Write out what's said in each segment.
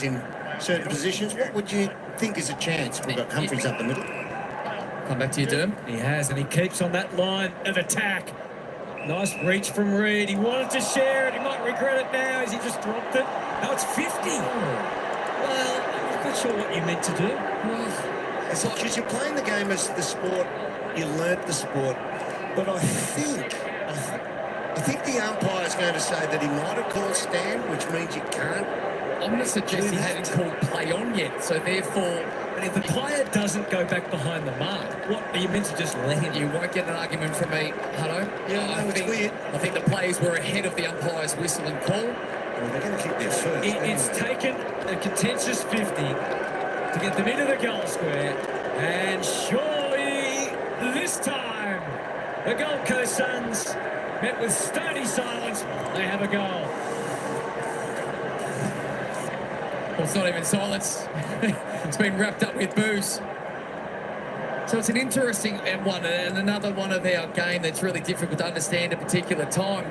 in certain positions. What would you think is a chance? We've got Humphries up the middle. Come back to you, Derm. He has, and he keeps on that line of attack. Nice reach from Reed. He wanted to share it. He might regret it now as he just dropped it. No, it's 50. Well, I'm not sure what you meant to do. Because you're playing the game as the sport, you learnt the sport. But I think the umpire's going to say that he might have called stand, which means you can't. I'm going to suggest he hadn't called play on yet, so therefore... But if the player doesn't go back behind the mark, what are you meant to just let him? You won't get an argument from me, Hutto. Yeah, it's weird. I think the players were ahead of the umpire's whistle and call. Well, they're going to kick their first. It's taken a contentious 50 to get them into the goal square, and surely this time the Gold Coast Suns, met with stony silence, they have a goal. Well, it's not even silence. It's been wrapped up with boos. So it's an interesting one, and another one of our game that's really difficult to understand at a particular time.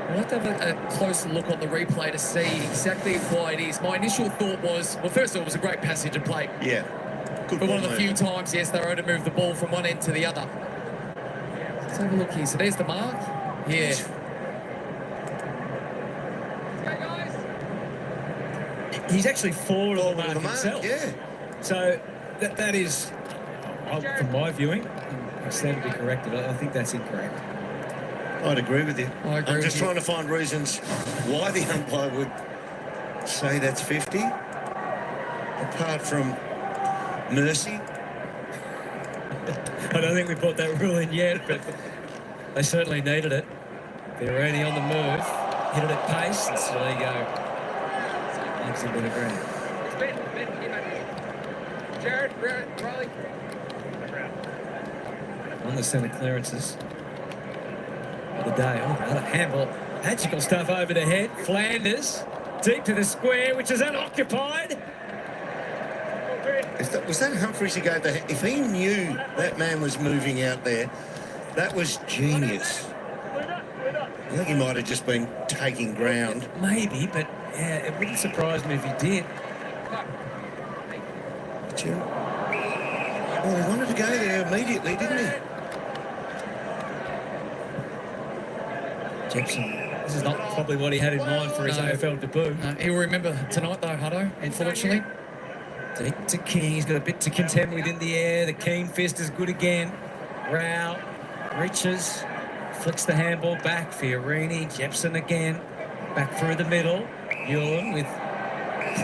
We'll have to have a closer look on the replay to see exactly why it is. My initial thought was, well, first of all, it was a great passage of play. Yeah. Good but ball, one of the few times, yes, they were able to move the ball from one end to the other. Let's have a look here. So there's the mark. Yeah. He's actually forward of the mark himself. Yeah. So that is, from my viewing, I stand to be corrected. I think that's incorrect. I'd agree with you. I'm just trying to find reasons why the umpire would say that's 50. Apart from mercy. I don't think we put that rule in yet, but they certainly needed it. They're already on the move. Hit it at pace, and so there you go. Thanks, I would agree. Jared, Riley. On the centre clearances of the day. Oh, what a handball. Magical stuff over the head. Flanders deep to the square, which is unoccupied. Was that Humphries who gave the... If he knew that man was moving out there, that was genius. I think he might have just been taking ground. Maybe, but yeah, it wouldn't surprise me if he did. Well, he wanted to go there immediately, didn't he? Jepson, this is not probably what he had in mind for his AFL debut. He'll remember tonight, though, Hutto, unfortunately. Deep to King. He's got a bit to contend with in the air. The keen fist is good again. Rao reaches, flicks the handball back. Fiorini, Jepson again. Back through the middle. Ewan with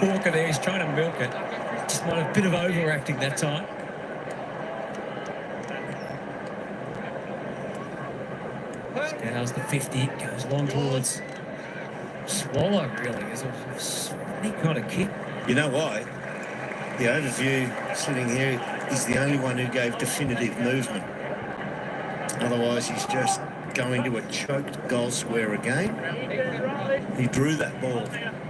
Porker there. He's trying to milk it. Just might have a bit of overacting that time. Scales the 50. Goes long towards Swallow, really. It's a funny kind of kick. You know why? The overview sitting here is the only one who gave definitive movement. Otherwise, he's just going to a choked goal square again. He drew that ball,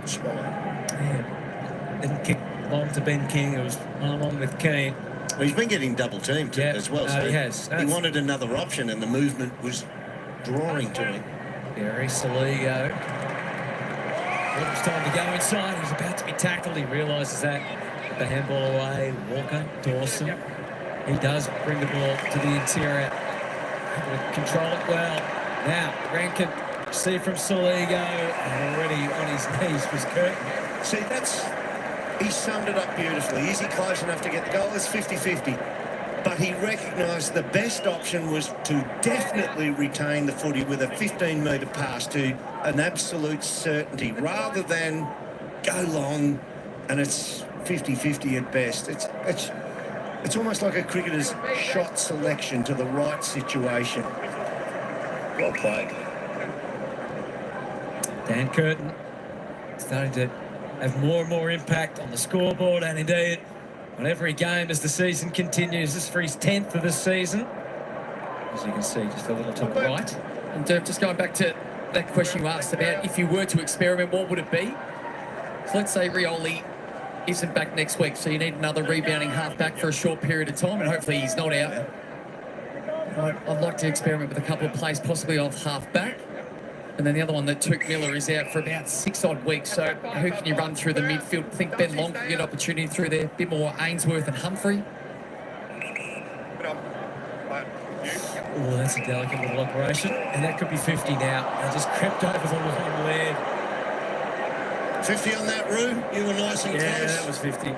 Swallow. Yeah. Didn't kick long to Ben King. It was one-on-one with Keane. Well, he's been getting double teamed as well. So he has. He wanted another option, and the movement was drawing to him. Gary Saligo. Well, it's time to go inside. He's about to be tackled. He realises that. The handball away. Walker, Dawson. He does bring the ball to the interior. Able to control it well. Now, Rankin, see from Saligo. And already on his knees was Curtin. See, he summed it up beautifully. Is he close enough to get the goal? It's 50-50. But he recognised the best option was to definitely retain the footy with a 15-metre pass to an absolute certainty, rather than go long and it's 50-50 at best. It's almost like a cricketer's shot selection to the right situation. Well played. Dan Curtin starting to have more and more impact on the scoreboard, and indeed on every game as the season continues. This is for his 10th of the season. As you can see, just a little to the right. And just going back to that question you asked about, if you were to experiment, what would it be? So let's say Rioli isn't back next week, so you need another rebounding half-back for a short period of time, and hopefully he's not out. I'd like to experiment with a couple of plays, possibly off half-back. And then the other one, that Took Miller, is out for about 6 odd weeks. So who can you run through the midfield? I think Ben Long can get opportunity through there. A bit more Ainsworth and Humphrey. Oh, that's a delicate little operation. And that could be 50 now. They just crept over the line lead. 50 on that, Roo. You were nice and Yeah, close. that was 50.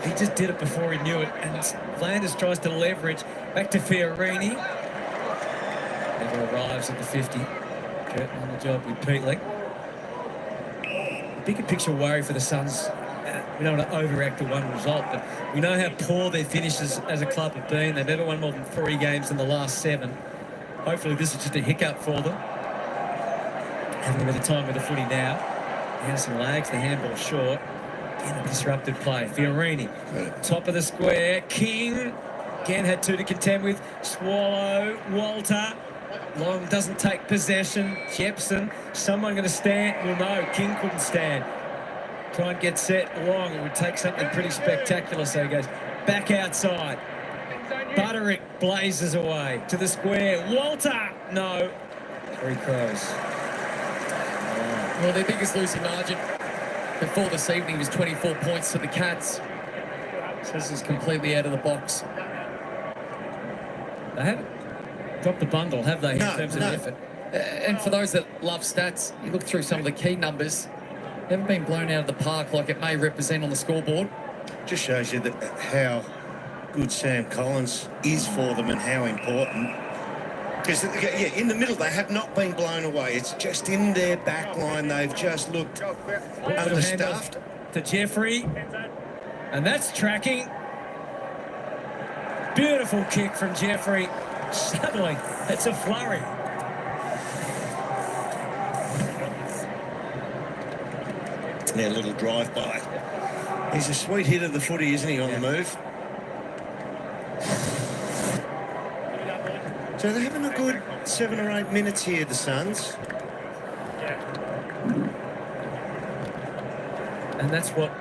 He just did it before he knew it. And Flanders tries to leverage. Back to Fiorini. Never arrives at the 50. Curtin on the job with Peatling. Bigger picture worry for the Suns. We don't want to overact to one result, but we know how poor their finishes as a club have been. They've never won more than 3 games in the last 7. Hopefully this is just a hiccup for them. Having a bit of time with the footy now. Anderson lags the handball short. In a disrupted play. Fiorini, top of the square. King, again had 2 to contend with. Swallow, Walter. Long doesn't take possession. Jepson, someone going to stand? Well, no, King couldn't stand. Try and get set. Long, it would take something pretty spectacular, so he goes back outside. Butterick blazes away to the square. Walter, no. 3 crows. Well, their biggest losing margin before this evening was 24 points to the Cats. So this is completely out of the box. They haven't dropped the bundle, have they, in terms of effort? And for those that love stats, you look through some of the key numbers. They haven't been blown out of the park like it may represent on the scoreboard. Just shows you that how good Sam Collins is for them and how important. Because, yeah, in the middle, they have not been blown away. It's just in their back line. They've just looked understaffed. To Jeffrey. And that's tracking. Beautiful kick from Jeffrey. Suddenly, it's a flurry. Yeah, a little drive-by. He's a sweet hit of the footy, isn't he, on the move? So they're having a good 7 or 8 minutes here, the Suns. And that's what,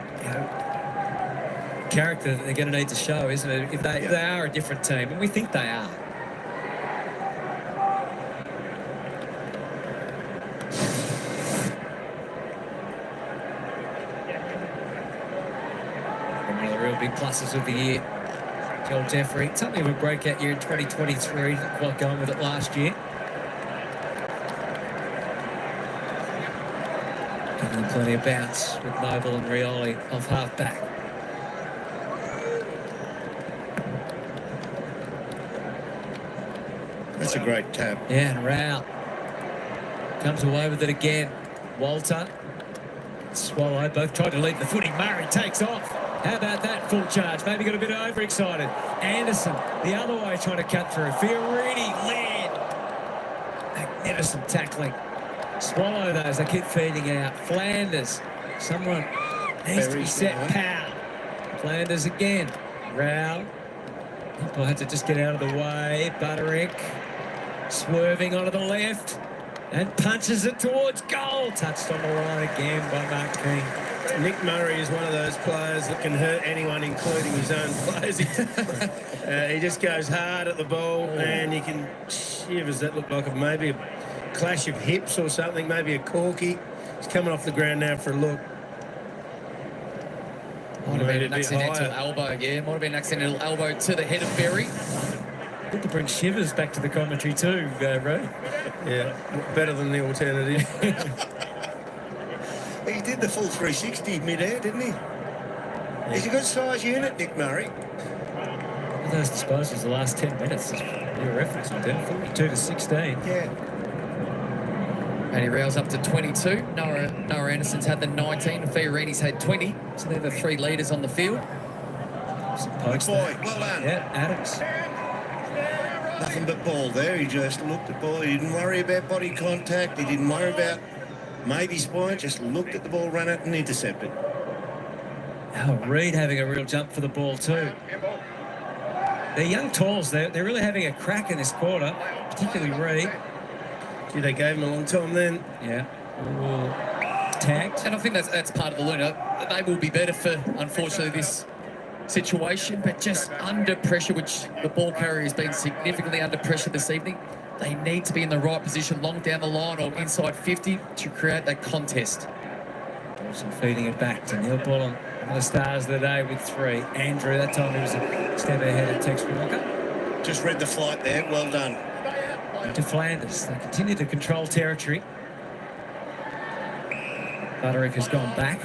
character that they're going to need to show, isn't it? If they are a different team, and we think they are. One of the real big pluses of the year. Joel Jeffrey, something of a breakout year in 2023, didn't quite go on with it last year. Giving them plenty of bounce with Noble and Rioli off half-back. That's a great tap. Yeah, and Rao comes away with it again. Walter, Swallow, both tried to lead the footy. Murray takes off. How about that full charge? Maybe got a bit overexcited. Anderson, the other way, trying to cut through. Fiorini led. Magnificent tackling. Swallow those, they keep feeding out. Flanders, someone needs to be set. Pow. Flanders again. Rao. People had to just get out of the way. Butterick swerving onto the left and punches it towards goal. Touched on the line again by Mark King. Nick Murray is one of those players that can hurt anyone, including his own players. He just goes hard at the ball, and you can shivers. That looked like maybe a clash of hips or something, maybe a corky. He's coming off the ground now for a look. Might have been an accidental elbow, yeah. Might have been an accidental elbow to the head of Berry. Good to bring shivers back to the commentary too, Ray. Yeah, better than the alternative. He did the full 360 mid-air, didn't he? Yeah. He's a good size unit, Nick Murray. Those disposals the last 10 minutes. Your reference on them, 42 to 16. Yeah. And he rails up to 22. Noah Anderson's had the 19. Fiorini's had 20. So they're the 3 leaders on the field. Good boy. Well done. Yeah, Adams. Nothing but ball there. He just looked at ball. He didn't worry about body contact. He didn't worry about maybe point. Just looked at the ball, ran it and intercepted. Oh, Reed having a real jump for the ball too. They're young talls. They're really having a crack in this quarter, particularly Reed. Gee, they gave him a long time then. Yeah. Tagged. And I think that's part of the learner. They will be better for, unfortunately, this situation, but just under pressure, which the ball carrier has been significantly under pressure this evening. they need to be in the right position, long down the line or inside 50 to create that contest. Dawson feeding it back to Neil Bullen. One of the stars of the day with 3. Andrew, that time he was a step ahead of Tex Walker. Just read the flight there. Well done. Into Flanders. They continue to control territory. Butterick has gone back.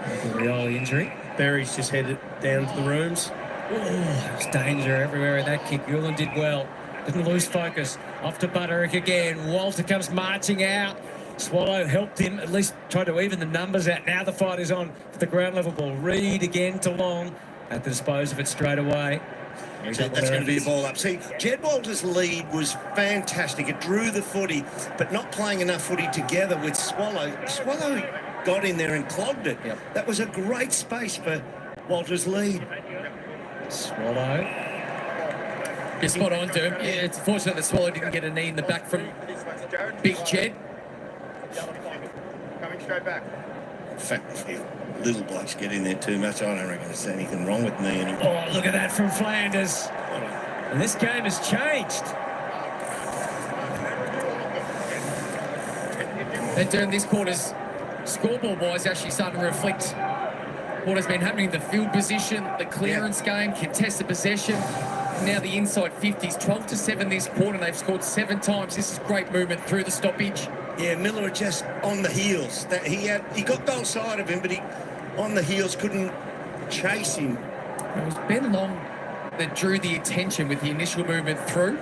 With a Rioli injury. Berry's just headed down to the rooms. Oh, there's danger everywhere in that kick. Ulan did well. Didn't lose focus. Off to Butterick again. Walter comes marching out. Swallow helped him, at least tried to even the numbers out. Now the fight is on for the ground level ball. Reed again to Long. At the dispose of it straight away. So that's going to be a ball up. See, Jed Walter's lead was fantastic. It drew the footy, but not playing enough footy together with Swallow. Swallow got in there and clogged it. Yep. That was a great space for Walter's lead. Swallow. You're spot on, Derm. Yeah, it's fortunate that Swallow didn't get a knee in the back from Big Jed. Coming straight back. In fact, if little blokes get in there too much, I don't reckon there's anything wrong with me anymore. Oh, look at that from Flanders. And this game has changed. And Derm, this quarter's scoreboard-wise actually starting to reflect what has been happening in the field position, the clearance game, contested possession. Now the inside 50s, 12-7 this quarter. They've scored 7 times. This is great movement through the stoppage. Yeah, Miller just on the heels. That he got goal side of him, but he on the heels couldn't chase him. It was Ben Long that drew the attention with the initial movement through,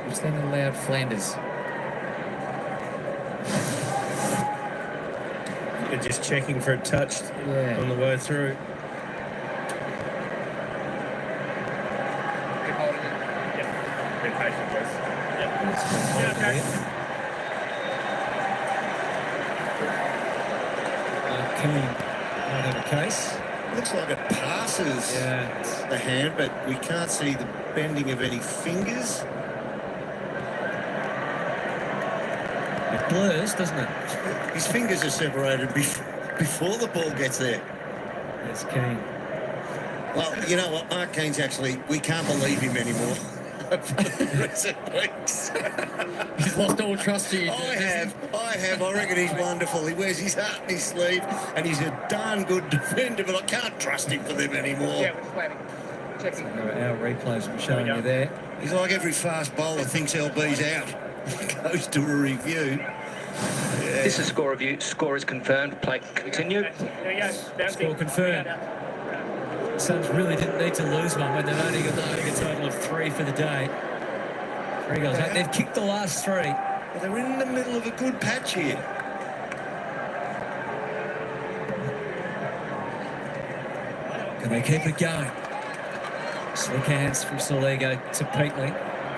which then allowed Flanders. They're just checking for a touch on the way through. Keep holding it. Yep. Be patient, please. Keane might have a case. Looks like it passes the hand, but we can't see the bending of any fingers. It blurs, doesn't it? His fingers are separated before the ball gets there. There's Keane. Well, you know what, Mark Keane's actually, we can't believe him anymore. For the recent weeks. He's lost all trust to you. I have. I reckon he's wonderful. He wears his heart in his sleeve, and he's a darn good defender, but I can't trust him for them anymore. Yeah, we're just waiting. Checking. Our replays will show you there. He's like every fast bowler thinks LB's out. Goes to a review. Yeah. This is score review. Score is confirmed. Play continue. There you go. Score confirmed. Suns really didn't need to lose one when they've only got a total of 3 for the day. 3 goals. They've kicked the last 3. Well, they're in the middle of a good patch here. Can they keep it going? Slick hands from Soligo to Peatley.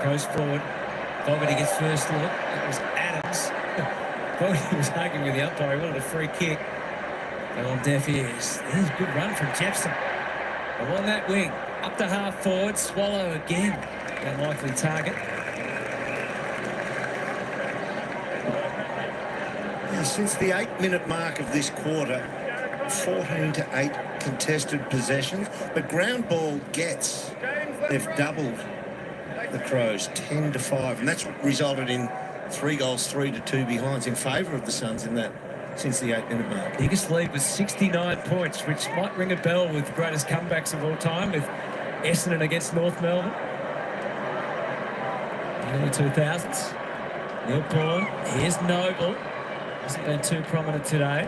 Goes forward. Fogarty gets first look. It was Adams. Fogarty was arguing with the umpire. He wanted a free kick. Fell on deaf ears. There's a good run from Jepson. Along that wing. Up to half forward. Swallow again. Unlikely target. Yeah, since the 8-minute mark of this quarter, 14-8 contested possessions. But ground ball gets, they've doubled the Crows, 10-5. And that's resulted in 3 goals, 3-2 behinds in favour of the Suns in that since the 8-minute mark. Biggest lead was 69 points, which might ring a bell with the greatest comebacks of all time with Essendon against North Melbourne. Early 2000s. Neil Paul. Here's Noble. Hasn't been too prominent today.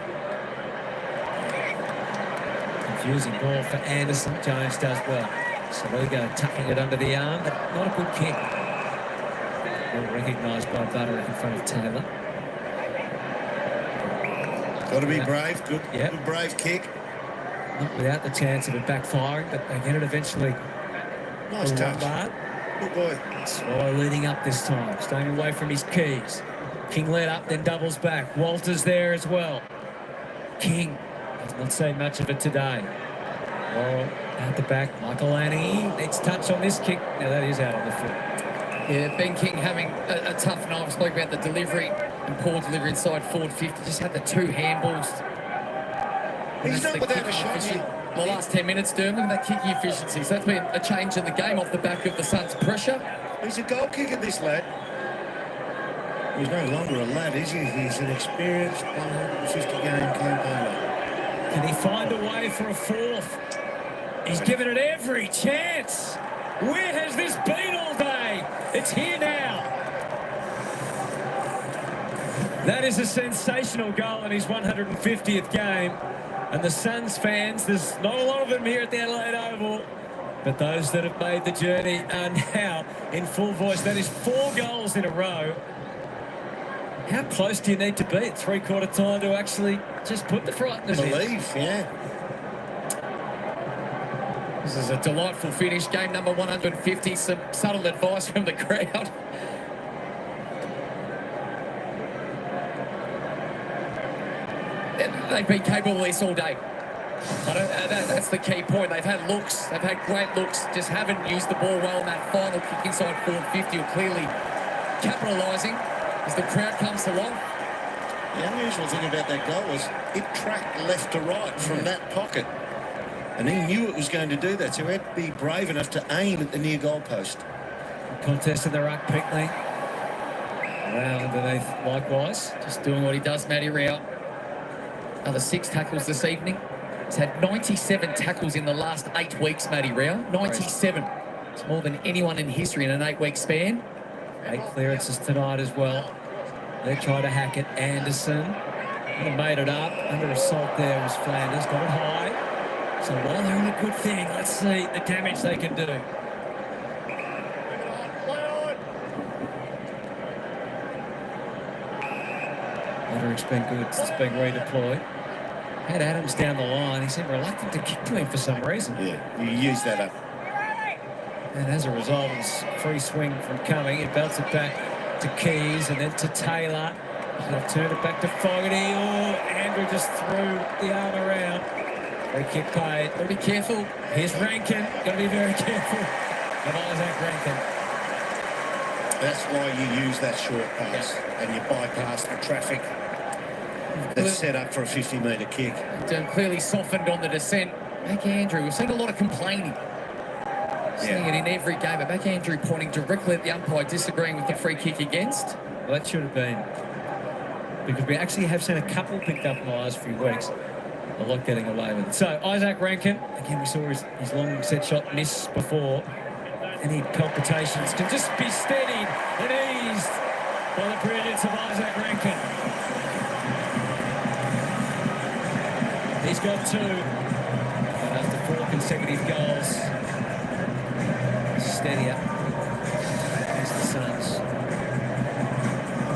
Confusing ball for Anderson. Jones does well. Soligo tucking it under the arm, but not a good kick. Well recognised by Butterick in front of Taylor. Got to be brave. Good, Yep. good brave kick. Not without the chance of it backfiring, but they get it eventually. Nice touch. Lombard. Good boy. Swallow leading up this time, staying away from his keys. King led up, then doubles back. Walter's there as well. King has not seen much of it today. Laurel out the back. Michael Annie needs touch on this kick. Now that is out on the foot. Yeah, Ben King having a tough night. I spoke about the delivery and poor delivery inside forward 50. Just had the 2 handballs. He's That's not the without a kicking shot official. here. the last 10 minutes, Dermot, that kicking efficiency. So that's been a change in the game off the back of the Suns' pressure. He's a goal kicker, this lad. He's no longer a lad, is he? He's an experienced 150-game campaigner. Can he find a way for a fourth? He's given it every chance. Where has this been all day? It's here now. That is a sensational goal in his 150th game. And the Suns fans, there's not a lot of them here at the Adelaide Oval, but those that have made the journey are now in full voice. That is 4 goals in a row. How close do you need to be at three-quarter time to actually just put the frighteners in? Believe, yeah. This is a delightful finish. Game number 150. Some subtle advice from the crowd. They've been capable of this all day. That's the key point. They've had looks. They've had great looks. Just haven't used the ball well. And that final kick inside forward 50 will clearly capitalising as the crowd comes along. The unusual thing about that goal was it tracked left to right from that pocket. And he knew it was going to do that, so he had to be brave enough to aim at the near goal post. Contest in the ruck, Pickley. Wow, underneath likewise. Just doing what he does, Matty Rao. Another 6 tackles this evening. He's had 97 tackles in the last 8 weeks, Matty Rao. 97. It's more than anyone in history in an 8-week span. 8 clearances tonight as well. They try to hack it. Anderson made it up. Under assault there was Flanders. Got it high. So while they're in a good thing, let's see the damage they can do. Roderick's been good. It's been redeployed. Had Adams down the line. He seemed reluctant to kick to him for some reason. Yeah, you use that up. And as a result, his free swing from coming, it belts it back to Keys and then to Taylor. He'll turn it back to Fogarty. Oh, Andrew just threw the arm around. Free kick paid. Got to be careful. Here's Rankin. Got to be very careful of Isaac Rankin. That's why you use that short pass and you bypass the traffic that's set up for a 50-metre kick. Clearly softened on the descent. Back Andrew, we've seen a lot of complaining. Seeing it in every game, but back Andrew pointing directly at the umpire, disagreeing with the free kick against. Well, that should have been. Because we actually have seen a couple picked up in the last few weeks. A lot getting away with it. So, Isaac Rankin, again, we saw his long set shot miss before. Any palpitations can just be steadied and eased by the brilliance of Isaac Rankin. He's got 2. And after 4 consecutive goals, steadier against the Suns.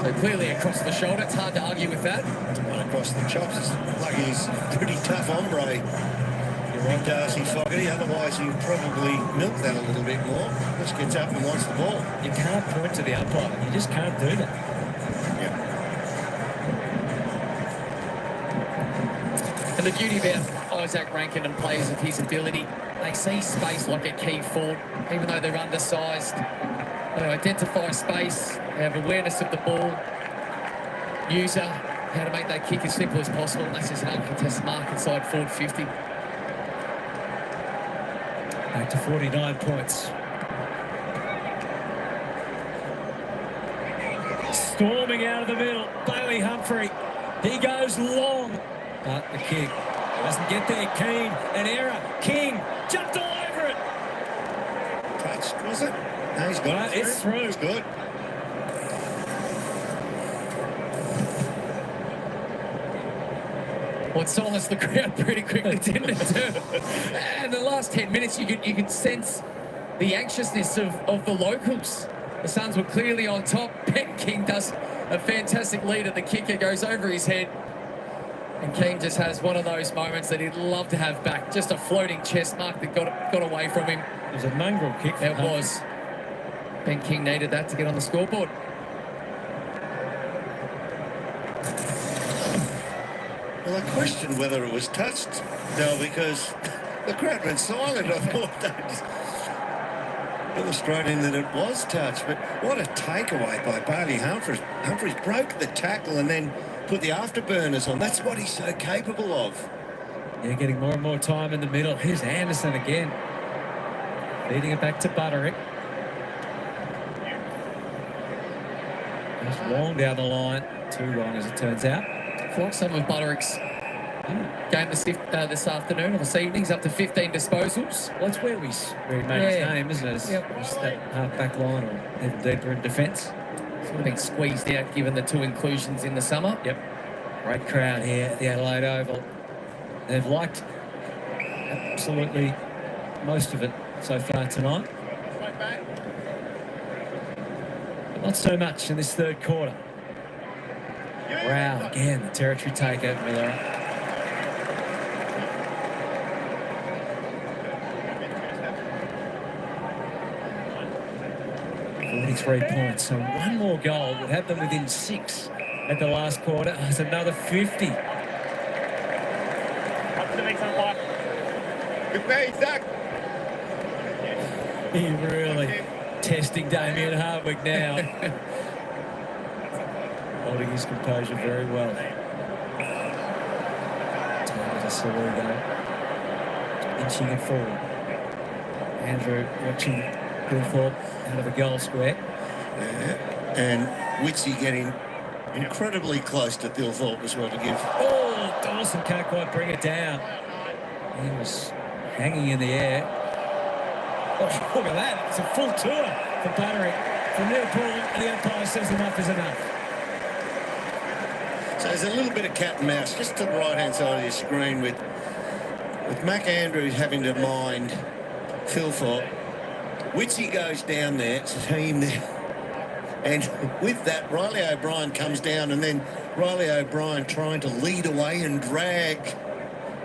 So clearly across the shoulder, it's hard to argue with that. One across the chops. Like he's pretty tough hombre. Darcy Fogarty, otherwise he'd probably milk that a little bit more. Just gets up and wants the ball. You can't point to the umpire. You just can't do that. Yeah. And the beauty about Isaac Rankin and players of his ability, they see space like a key forward, even though they're undersized. They identify space, they have awareness of the ball, user, how to make that kick as simple as possible. And that's just an uncontested mark inside forward 50. Back to 49 points. Storming out of the middle, Bailey Humphrey. He goes long, but the kick doesn't get there. Keane, an error. King jumped all over it. Touched, was it? No, he's got it. It's through. It's good. Well, it silenced the crowd pretty quickly, didn't it? And the last 10 minutes, you could sense the anxiousness of the locals. The Suns were clearly on top. Ben King does a fantastic lead at the kicker, goes over his head. And King just has one of those moments that he'd love to have back. Just a floating chest mark that got away from him. It was a mongrel kick. It was. Ben King needed that to get on the scoreboard. Well, I questioned whether it was touched, Del, because the crowd went silent. I thought that illustrating that it was touched. But what a takeaway by Bailey Humphries. Humphries broke the tackle and then put the afterburners on. That's what he's so capable of. Yeah, getting more and more time in the middle. Here's Anderson again. Feeding it back to Butterick. Just long down the line. Too long, as it turns out. For some of Butterick's game this afternoon or this evening, he's up to 15 disposals. Well, that's where he made his name, isn't it? Yep. Just that half-back line or a little deeper in defence. Sort of been squeezed out given the 2 inclusions in the summer. Yep. Great crowd here at the Adelaide Oval. They've liked absolutely most of it so far tonight. But not so much in this third quarter. Wow, again, the territory taker, Miller. 43 points, so one more goal would have them within 6 at the last quarter. That's another 50. Up to the next umpire. Good play, Zach. He really testing Damien Hardwick now. Holding his composure very well. Time to Saligo. Inching it forward. Andrew watching Gilthorpe out of the goal square. Yeah. And Witsy getting incredibly close to Gilthorpe as well to give. Oh, Dawson can't quite bring it down. He was hanging in the air. Oh, look at that. It's a full tour for Butterick. From Neil Paul, the umpire says enough is enough. So there's a little bit of cat and mouse just to the right-hand side of your screen with Mac Andrews having to mind Gilthorpe. Witsy goes down there, it's a team there. And with that, Riley O'Brien comes down, and then Riley O'Brien trying to lead away and drag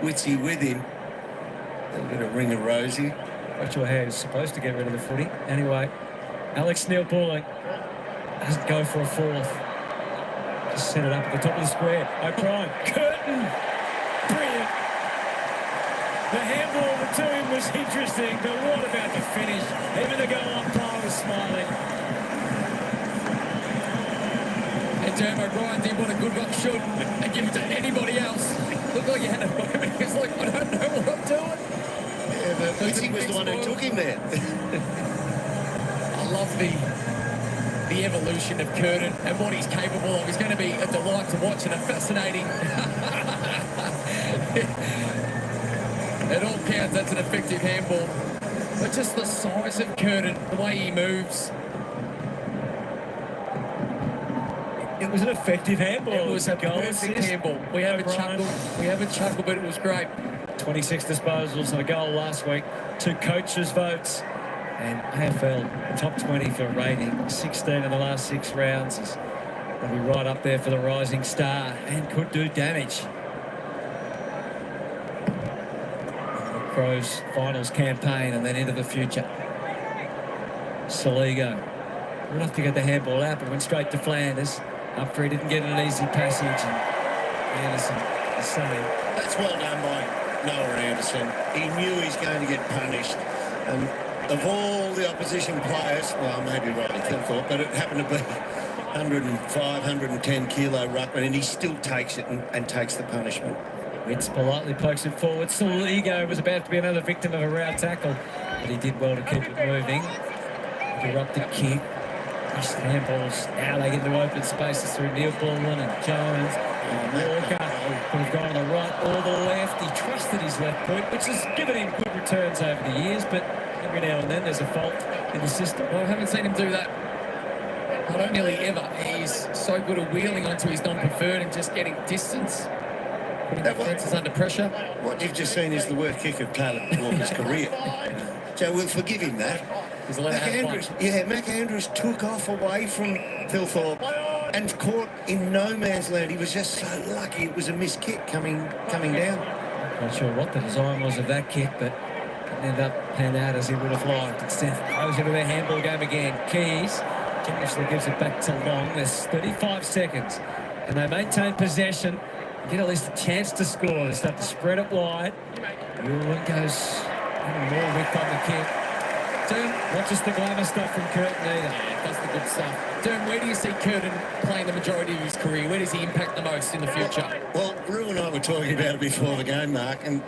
Witsy with him. A little bit of ring of Rosie. Not sure how he was supposed to get rid of the footy. Anyway, Alex Neil-Bullock doesn't go for a fourth. Just set it up at the top of the square. O'Brien, Curtin, brilliant. The handball return was interesting, but what about the finish? Even the goal umpire was smiling. And Jeremy O'Brien did what a good one should and give it to anybody else. Looked like he had a moment. He was like, I don't know what I'm doing. Yeah, but Witsy was the one who took him there. I love the evolution of Curtin and what he's capable of. He's going to be a delight to watch and a fascinating. At all counts, that's an effective handball. But just the size of Curtin, the way he moves. It was an effective handball. It was a perfect handball. We have a chuckle, but it was great. 26 disposals and a goal last week. 2 coaches' votes. And AFL top 20 for rating. 16 in the last 6 rounds. He'll be right up there for the rising star and could do damage. The Crows finals campaign and then into the future. Saligo. Good enough to get the handball out, but went straight to Flanders. Up for he didn't get an easy passage. And Anderson the same. That's well done by Noah Anderson. He knew he's going to get punished. And of all the opposition players, well, maybe Riley Gilthorpe, but it happened to be 105, 110 kilo ruckman, and he still takes it and takes the punishment. Witz politely pokes it forward. Saligo was about to be another victim of a round tackle, but he did well to keep it moving. Erupted kick. Pushed handballs out. They get into open spaces through Neil Bullen and Jones. Walker could have gone on the right or the left. He trusted his left foot, which has given him good returns over the years, but every now and then there's a fault in the system. Well, I haven't seen him do that. I don't nearly ever. He's so good at wheeling onto his non-preferred and just getting distance. Putting the fences under pressure. What you've just seen is the worst kick of Caleb Walker's career. So we'll forgive him that. Mac Andrews took off away from Gilthorpe and caught in no man's land. He was just so lucky it was a missed kick coming down. Not sure what the design was of that kick, but didn't end up pan out as he would have liked. Instead, throws into their handball game again. Keys generously gives it back to Long. There's 35 seconds, and they maintain possession. Get at least a chance to score. They start to spread it wide. Ewan goes even more width on the kick. Dern, Not just the glamour stuff from Curtin either. yeah, that's the good stuff. Dern, where do you see Curtin playing the majority of his career? Where does he impact the most in the future? Well, Rue and I were talking about it before the game, Mark, and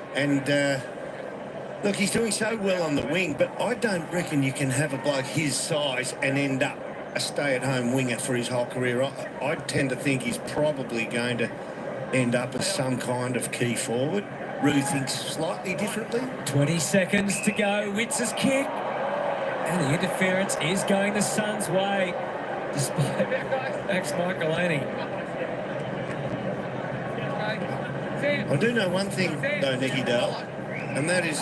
look, he's doing so well on the wing, but I don't reckon you can have a bloke his size and end up a stay-at-home winger for his whole career. I tend to think he's probably going to end up as some kind of key forward. Rue thinks slightly differently. 20 seconds to go. Witz's kick. And the interference is going the Suns' way, despite Max Michaelini. I do know one thing, though, Nicky Dale, and that is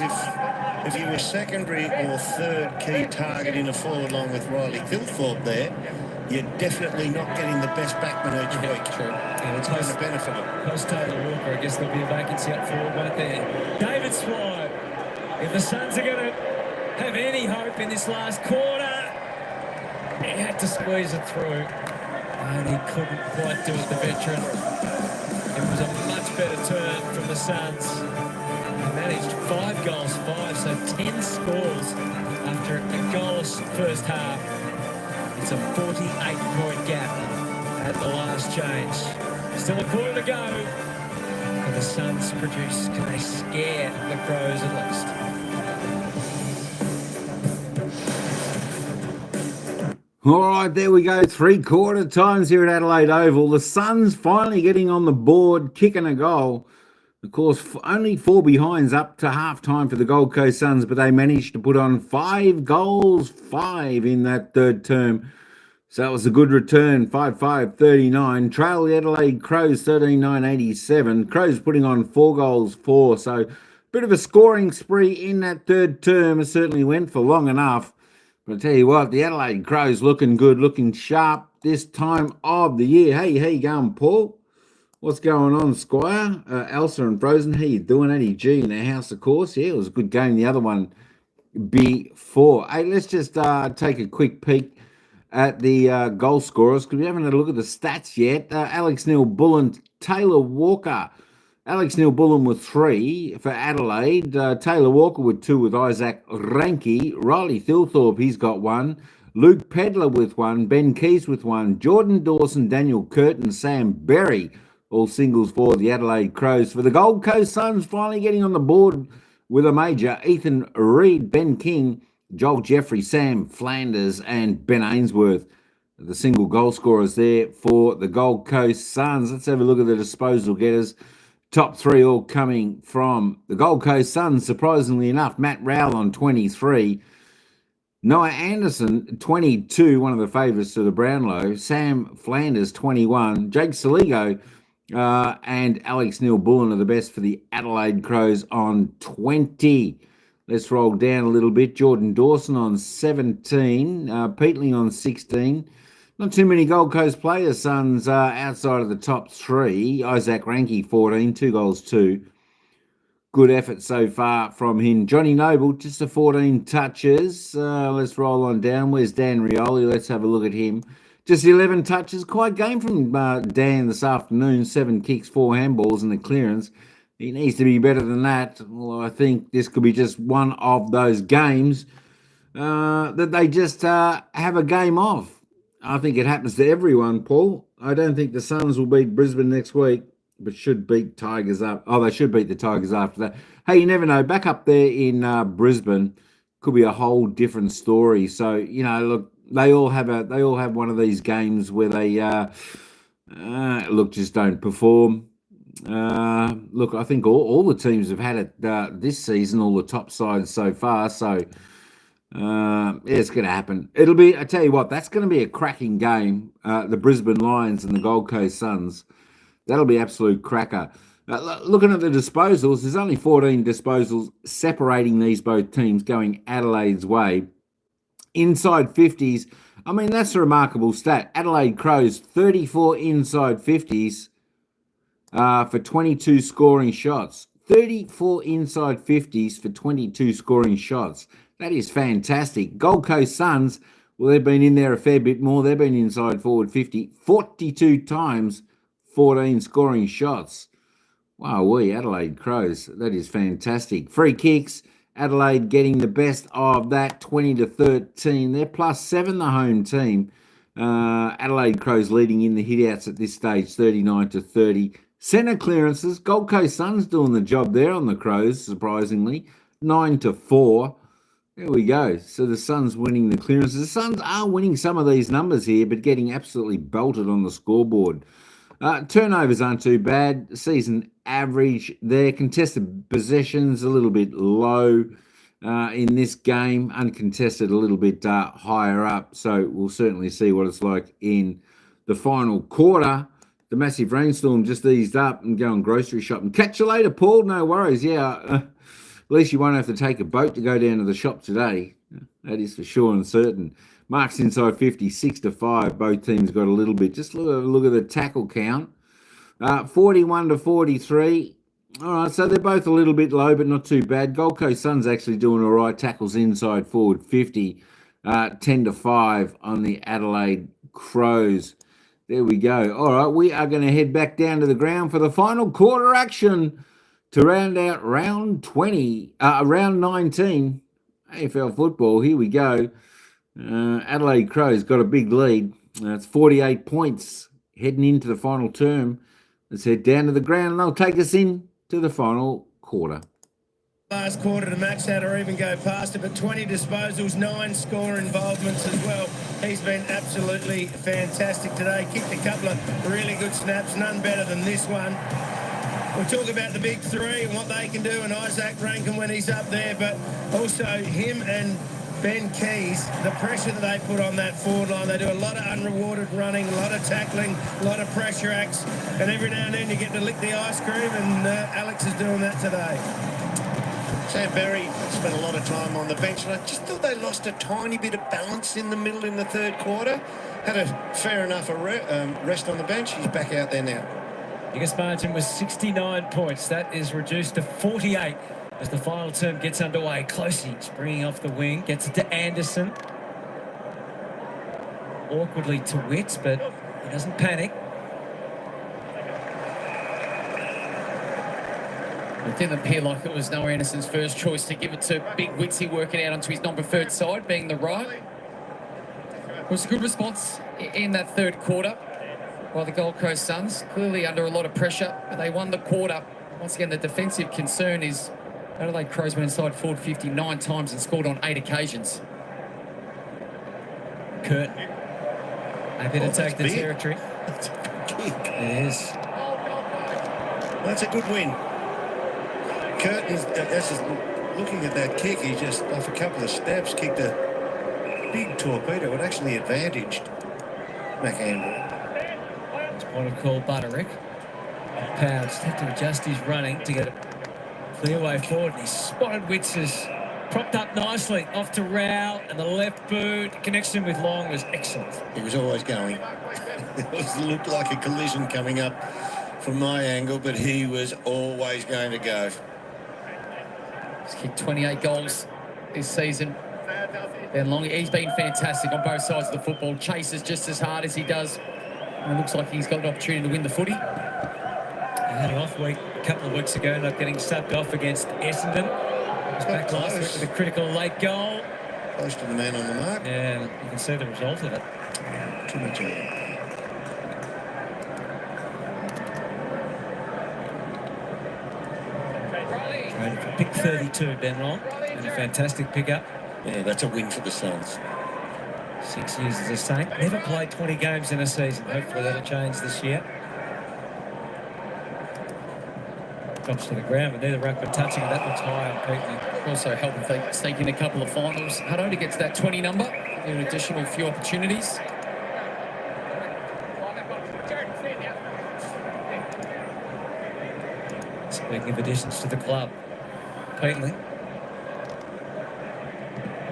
if you were secondary or third key target in a forward line with Riley Thilthorpe there, you're definitely not getting the best backman each week. True. And It's going to benefit him. Post Taylor Walker, I guess there'll be a vacancy up forward right there. David Swire. If the Suns are going to have any hope in this last quarter, he had to squeeze it through. And he couldn't quite do it, the veteran. It was a much better turn from the Suns. They managed 5 goals, 5, so 10 scores after a goalless first half. It's a 48-point gap at the last change. Still a quarter to go. Can the Suns produce? Can they scare the Crows at least? All right, there we go. 3/4 times here at Adelaide Oval. The Suns finally getting on the board, kicking a goal. Of course, only 4 behinds up to half-time for the Gold Coast Suns, but they managed to put on 5 goals, 5 in that third term. So it was a good return, 5-5-39. Trail the Adelaide Crows, 13-9-87. Crows putting on 4 goals, 4. So bit of a scoring spree in that third term. It certainly went for long enough. But I tell you what, the Adelaide Crows looking good, looking sharp this time of the year. Hey, how you going, Paul? What's going on, Squire? Elsa and Frozen, how you doing? Eddie G in the house, of course. Yeah, it was a good game. The other one before. Hey, let's just take a quick peek at the goal scorers, because we haven't had a look at the stats yet. Alex Neil-Bullen, Taylor Walker. Alex Neil-Bullen with 3 for Adelaide. Taylor Walker with 2 with Isaac Ranke. Riley Thilthorpe, he's got 1. Luke Pedler with 1. Ben Keys with 1. Jordan Dawson, Daniel Curtin, Sam Berry, all singles for the Adelaide Crows. For the Gold Coast Suns, finally getting on the board with a major. Ethan Reid, Ben King, Joel Jeffrey, Sam Flanders, and Ben Ainsworth, the single goal scorers there for the Gold Coast Suns. Let's have a look at the disposal getters. Top 3 all coming from the Gold Coast Suns, surprisingly enough. Matt Rowell on 23. Noah Anderson, 22, one of the favourites to the Brownlow. Sam Flanders, 21. Jake Saligo and Alex Neil-Bullen are the best for the Adelaide Crows on 20. Let's roll down a little bit. Jordan Dawson on 17. Peatling on 16. Not too many Gold Coast players, Suns, outside of the top 3. Isaac Ranke, 14, 2 goals, 2. Good effort so far from him. Johnny Noble, just a 14 touches. Let's roll on down. Where's Dan Rioli? Let's have a look at him. Just 11 touches. Quiet game from Dan this afternoon. 7 kicks, 4 handballs and a clearance. He needs to be better than that. Well, I think this could be just one of those games that they just have a game off. I think it happens to everyone, Paul. I don't think the Suns will beat Brisbane next week, but should beat Tigers up. Oh, they should beat the Tigers after that. Hey, you never know. Back up there in Brisbane could be a whole different story. So, you know, look, they all have one of these games where they just don't perform. Look, I think all the teams have had it this season, all the top sides so far. So, it's going to happen. It'll be, I tell you what, that's going to be a cracking game. The Brisbane Lions and the Gold Coast Suns. That'll be absolute cracker. Looking at the disposals, there's only 14 disposals separating these both teams going Adelaide's way. Inside 50s, I mean, that's a remarkable stat. Adelaide Crows, 34 inside 50s for 22 scoring shots. 34 inside 50s for 22 scoring shots. That is fantastic. Gold Coast Suns, well, they've been in there a fair bit more. They've been inside forward 50, 42 times, 14 scoring shots. Wow, Adelaide Crows, that is fantastic. Free kicks, Adelaide getting the best of that, 20-13. They're +7, the home team. Adelaide Crows leading in the hitouts at this stage, 39-30. Centre clearances, Gold Coast Suns doing the job there on the Crows, surprisingly, 9-4. There we go. So the Suns winning the clearances. The Suns are winning some of these numbers here, but getting absolutely belted on the scoreboard. Turnovers aren't too bad. Season average there. Contested possessions a little bit low in this game. Uncontested a little bit higher up. So we'll certainly see what it's like in the final quarter. The massive rainstorm just eased up and going grocery shopping. Catch you later, Paul. No worries. Yeah, at least you won't have to take a boat to go down to the shop today. That is for sure and certain. Marks inside 50, 6-5. Both teams got a little bit. Just look at the tackle count. 41-43. All right, so they're both a little bit low, but not too bad. Gold Coast Suns actually doing all right. Tackles inside forward 50. 10-5 on the Adelaide Crows. There we go. All right, we are going to head back down to the ground for the final quarter action to round out round 19 AFL football. Here we go. Adelaide Crows got a big lead. It's 48 points heading into the final term. Let's head down to the ground and they'll take us in to the final quarter. Last quarter to match that or even go past it, but 20 disposals, 9 score involvements as well. He's been absolutely fantastic today. Kicked a couple of really good snaps, none better than this one. We'll talk about the big three and what they can do, and Isaac Rankin when he's up there, but also him and Ben Keys, the pressure that they put on that forward line. They do a lot of unrewarded running, a lot of tackling, a lot of pressure acts, and every now and then you get to lick the ice cream, and Alex is doing that today. Sam Berry spent a lot of time on the bench, and I just thought they lost a tiny bit of balance in the middle in the third quarter. Had a fair enough rest on the bench. He's back out there now. Biggest margin was 69 points. That is reduced to 48 as the final term gets underway. Closey springing off the wing, gets it to Anderson. Awkwardly to Witts, but he doesn't panic. It didn't appear like it was Noah Anderson's first choice to give it to Big Witsy, working out onto his non-preferred side, being the right. It was a good response in that third quarter by the Gold Coast Suns, clearly under a lot of pressure, but they won the quarter. Once again, the defensive concern is Adelaide Crows went inside forward 59 times and scored on 8 occasions. Kurt, maybe to take the big territory. That's a good kick. It is. That's a good win. Curtin's just looking at that kick. He just, off a couple of steps, kicked a big torpedo. It actually advantaged McAndrew. It's what I call Butterick. Powell just had to adjust his running to get a clear way forward. And he spotted Witz's propped up nicely off to Rao, and the left boot connection with Long was excellent. He was always going. It looked like a collision coming up from my angle, but he was always going to go. He's kicked 28 goals this season. Ben Long, he's been fantastic on both sides of the football. Chases just as hard as he does. And it looks like he's got an opportunity to win the footy. He had an off week a couple of weeks ago, not getting subbed off against Essendon. He was back last week with a critical late goal. Close to the man on the mark. Yeah, you can see the result of it. Too much of it. Traded for pick 32, Ben Long, and a fantastic pickup. Yeah, that's a win for the Suns. 6 years as a Saint. Never played 20 games in a season. Hopefully that'll change this year. Drops to the ground, but neither ruckman touching it. That looks high on Peatley. Also help if they sneak in a couple of finals. Hutto to get to that 20 number. An additional few opportunities. Speaking of additions to the club, Peatley.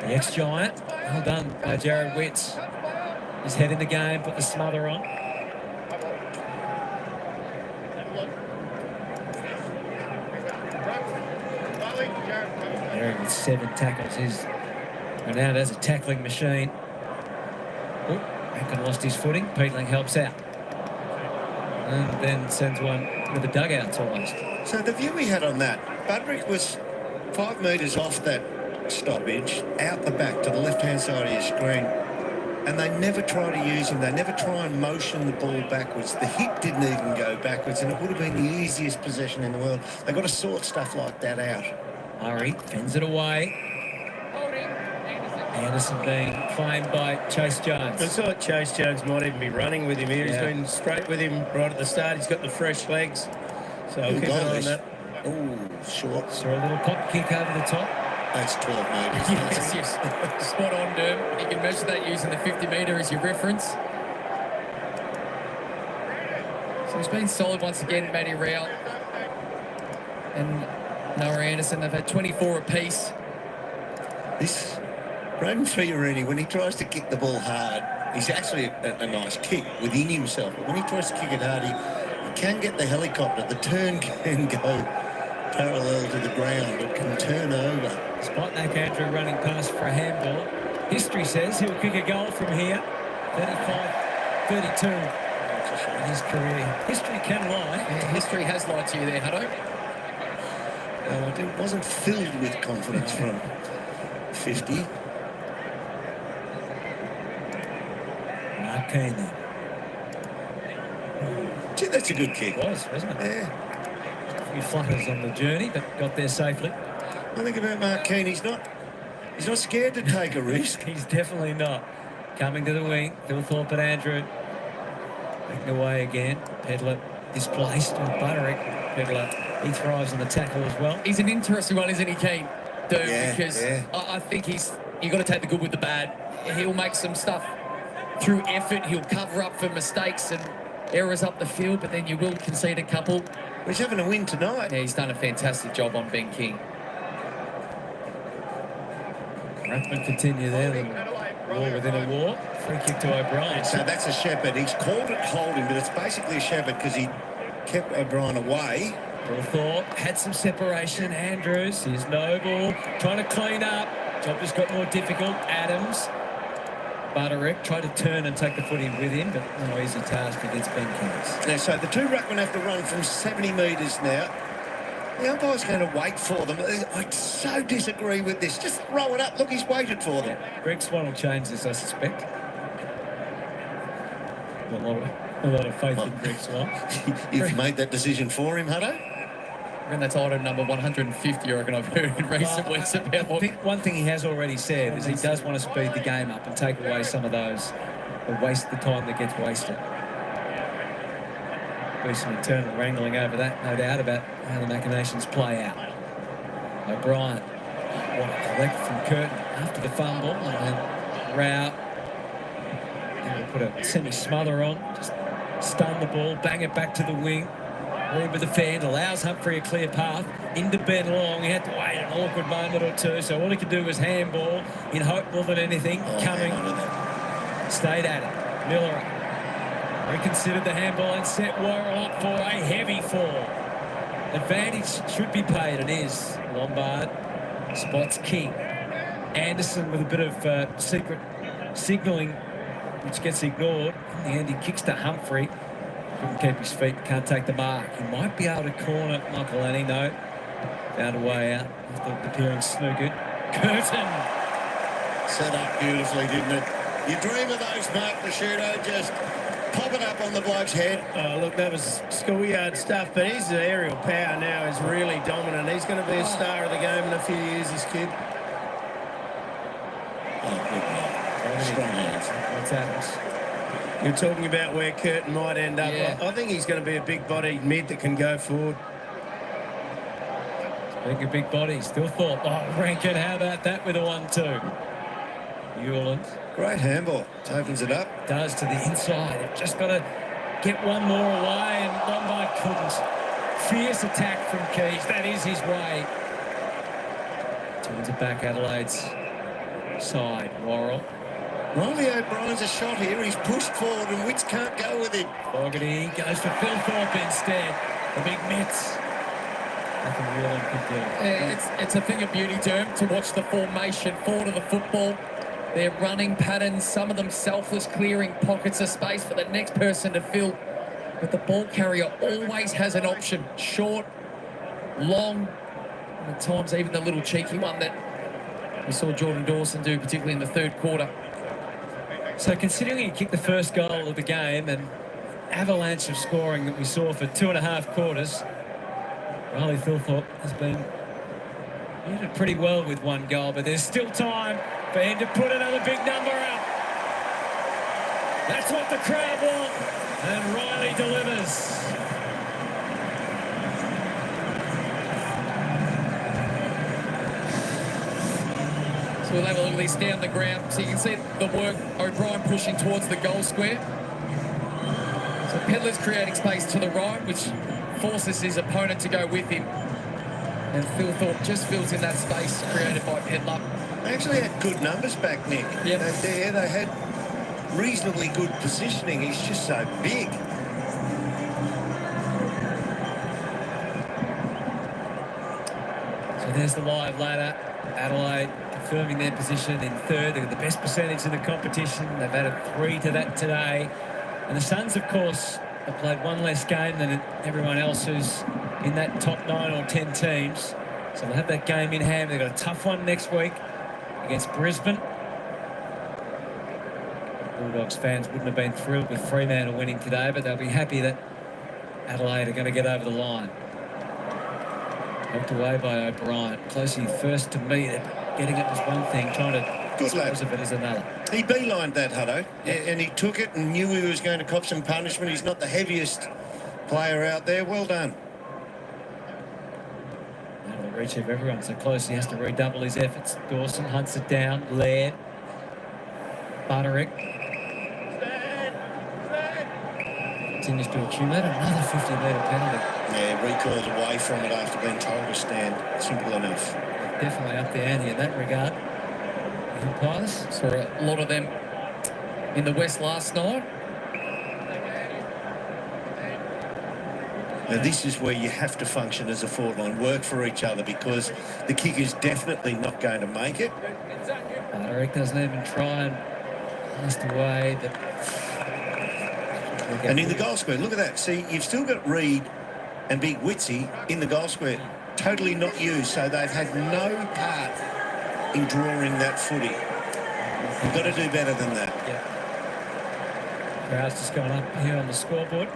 The ex-Giant. Well done by Jared Witts. His head in the game, put the smother on. Jared with 7 tackles. He's renowned as a tackling machine. Oh, Rankin lost his footing. Peatling helps out. And then sends one with the dugouts almost. So the view we had on that, Budrick was 5 metres off that stoppage, out the back to the left-hand side of your screen. And they never try to use him. They never try and motion the ball backwards. The hit didn't even go backwards, and it would have been the easiest possession in the world. They've got to sort stuff like that out. Murray fends it away. Anderson being claimed by Chase Jones. Looks like Chase Jones might even be running with him here. He's been straight with him right at the start. He's got the fresh legs. So I'll keep an eye on that. Oh, short. Saw a little pop kick over the top. That's 12 metres. Yes. Spot on, Derm. You can measure that using the 50 metre as your reference. So he's been solid once again, Matty Rao and Noah Anderson. They've had 24 apiece. This Braden Fiorini, when he tries to kick the ball hard, he's actually a nice kick within himself. But when he tries to kick it hard, he can get the helicopter. The turn can go parallel to the ground. It can turn over. Spotnak Andrew running past for a handball. History says he'll kick a goal from here. 35-32 in his career. History can lie. Yeah, history has lied to you there, Hutto. It wasn't filled with confidence from 50. Mark Keane then. Gee, that's a good kick. It was, wasn't it? Yeah. A few flutters on the journey, but got there safely. I think about Mark Keane, he's not scared to take a risk. He's definitely not. Coming to the wing, Phil Thorpe and Andrew. Making away again. Pedler displaced with Butterick. Pedler, he thrives on the tackle as well. He's an interesting one, isn't he, Keane? Dude, Yeah, because yeah. I think you've got to take the good with the bad. He'll make some stuff through effort. He'll cover up for mistakes and errors up the field, but then you will concede a couple. He's having a win tonight. Yeah, he's done a fantastic job on Ben King. Ruckman continue there. The war within a war. Free kick to O'Brien. So that's a shepherd. He's called it holding, but it's basically a shepherd because he kept O'Brien away. Phil Thorpe had some separation. Andrews, here's Noble, trying to clean up. Job just got more difficult. Adams. Butterick tried to turn and take the footy with him, but no easy task against Ben Kings. Now, so the two ruckmen have to run from 70 metres now. The umpire's going to wait for them. I so disagree with this. Just throw it up. Look, he's waited for them. Yeah. Greg Swan will change this, I suspect. A lot of faith in Greg Swan. You've made that decision for him, Hutto? And that's item number 150, I reckon I've heard in recent weeks about what... I think one thing he has already said is he does want to speed the game up and take away some of those, or waste the time that gets wasted. There'll be some internal wrangling over that, no doubt, about how the machinations play out. O'Brien, what a collect from Curtin after the fumble, and then Rao. And we'll put a semi-smother on, just stun the ball, bang it back to the wing. With the fan, allows Humphrey a clear path into Ben Long. He had to wait an awkward moment or two, so all he could do was handball in hope more than anything. Coming, stayed at it. Miller reconsidered the handball and set Worrell up for a heavy fall. Advantage should be paid, and is. Lombard spots King. Anderson with a bit of secret signalling, which gets ignored. In the end, he kicks to Humphrey. Couldn't keep his feet, can't take the mark. He might be able to corner Michael Annie, no. Found a way out after appearing snookered. Curtin. Set up beautifully, didn't it? You dream of those, Mark Prosciutto, just pop it up on the bloke's head. Oh, look, that was schoolyard stuff, but his aerial power now is really dominant. He's going to be a star of the game in a few years, this kid. Oh, good man. Strong hands. What's Adams? You're talking about where Curtin might end up. Yeah. I think he's going to be a big-bodied mid that can go forward. Speaking of big body, still Thorpe. Oh, Rankin, how about that with a 1-2? Newland Great handball. Opens it up. does to the inside. They've just got to get one more away, and Lombard couldn't. Fierce attack from Keys. That is his way. Turns it back Adelaide's side. Worrell. Riley O'Brien's a shot here. He's pushed forward and Witts can't go with him. Fogarty goes for Phil Thorpe instead. The big mitts. Nothing Newland could do. It's a thing of beauty, Derm, to watch the formation forward of the football. Their running patterns, some of them selfless, clearing pockets of space for the next person to fill. But the ball carrier always has an option. Short, long, And at times, even the little cheeky one that we saw Jordan Dawson do, particularly in the third quarter. So considering he kicked the first goal of the game and avalanche of scoring that we saw for 2.5 quarters, Riley Thilthorpe has been did pretty well with 1 goal, but there's still time for him to put another big number up. That's what the crowd want, and Riley delivers. So we'll have a look at this down the ground. So you can see the work O'Brien pushing towards the goal square. So Pedler's creating space to the right, which forces his opponent to go with him. And Thilthorpe just fills in that space created by Pedler. They actually had good numbers back, Nick. Yep. They had reasonably good positioning. He's just so big. So there's the live ladder. Adelaide confirming their position in third. They've got the best percentage in the competition. They've added 3 to that today. And the Suns, of course, have played 1 less game than everyone else who's in that top 9 or 10 teams. So they'll have that game in hand. They've got a tough one next week against Brisbane. Bulldogs fans wouldn't have been thrilled with Fremantle winning today, but they'll be happy that Adelaide are going to get over the line. Helped away by O'Brien. Closely first to meet it. Getting it was one thing, trying to dispose of it is another. He beelined that, Hutto, and he took it and knew he was going to cop some punishment. He's not the heaviest player out there. Well done. Out of the reach of everyone, so close he has to redouble his efforts. Dawson hunts it down. Laird. Butterick. Continues to accumulate another 50-metre penalty. Yeah, recoiled away from it after being told to stand. Simple enough. Definitely up the ante in that regard. Umpires. Saw a lot of them in the West last night. Now, this is where you have to function as a forward line, work for each other, because the kicker's definitely not going to make it. Butterick doesn't even try and blast away. And in the goal square, look at that. See, you've still got Reid and Big Witsy in the goal square, totally not used, so they've had no part in drawing that footy. You've got to do better than that. Yeah. Crowd's just going up here on the scoreboard.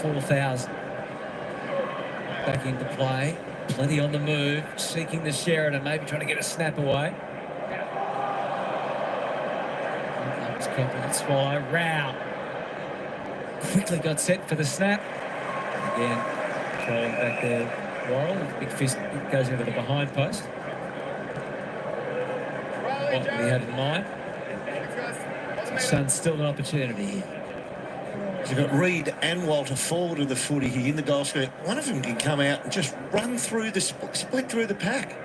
44,000 back into play. Plenty on the move, seeking the Sheridan, maybe trying to get a snap away. That's confident Swallow. Rao quickly got set for the snap. Again, throwing back there. Worrell, big fist goes into the behind post. What did he have in mind? Sun's still an opportunity here. You've got Reid and Walter forward of the footy here in the goal square. One of them can come out and just run through the split through the pack.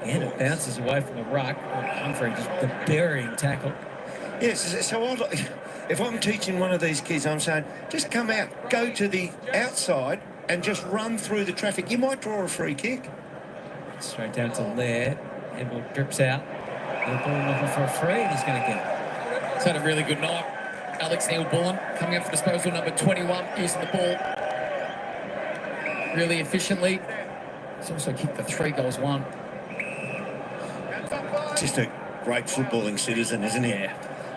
Again, it bounces away from the ruck. Humphrey just the burying tackle. Yes, so if I'm teaching one of these kids, I'm saying, just come out, go to the outside and just run through the traffic. You might draw a free kick. Straight down to Laird. Handball drips out. The ball looking for a free, and he's going to get it. He's had a really good night. Alex Neil-Bullen coming out for disposal number 21, using the ball really efficiently. He's also kicked the 3 goals won. Just a great footballing citizen, isn't he? Yeah.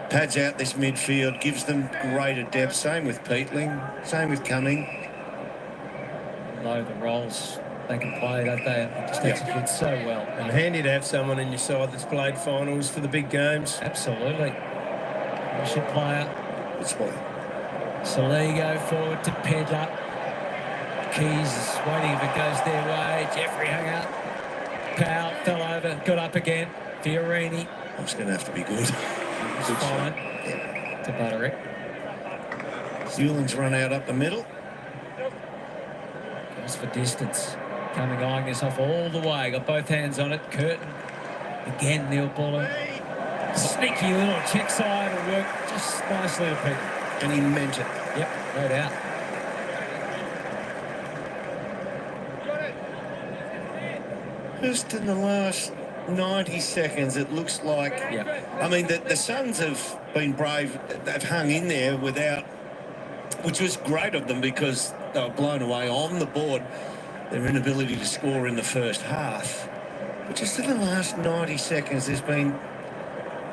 Pads out this midfield, gives them greater depth. Same with Peatling, same with Cumming. Low the rolls they can play, don't they? It just execute so well. And handy to have someone in your side that's played finals for the big games. Absolutely. Leadership player. It's what. Saligo forward to Pedler. Keys is waiting if it goes their way. Jeffrey hung up. Powell fell over, got up again. Fiorini. It's going to have to be good. Good fine. Yeah. To Butterick. Newland's run out up the middle. Goes for distance. Coming, eyeing this off all the way. Got both hands on it. Curtin. Again, Neil-Bullen. Sneaky little check side will work just nicely to Peter. And he meant it. Yep, no doubt. Just in the last 90 seconds, it looks like... Yeah. I mean, the Suns have been brave. They've hung in there without... Which was great of them because they were blown away on the board. their inability to score in the first half. But just in the last 90 seconds, there's been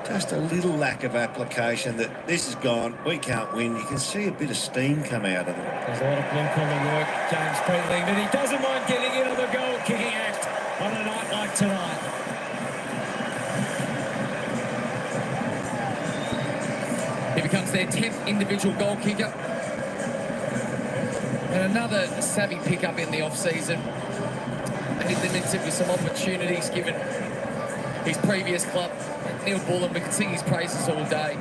just a little lack of application that this is gone, we can't win. You can see a bit of steam come out of them. There's a lot of blue-collar work, James Peatling, but he doesn't mind getting in on the goal-kicking act on a night like tonight. He becomes their 10th individual goal kicker. And another savvy pickup in the off-season. And he limited with some opportunities given his previous club. Neil Bullen, we can sing his praises all day.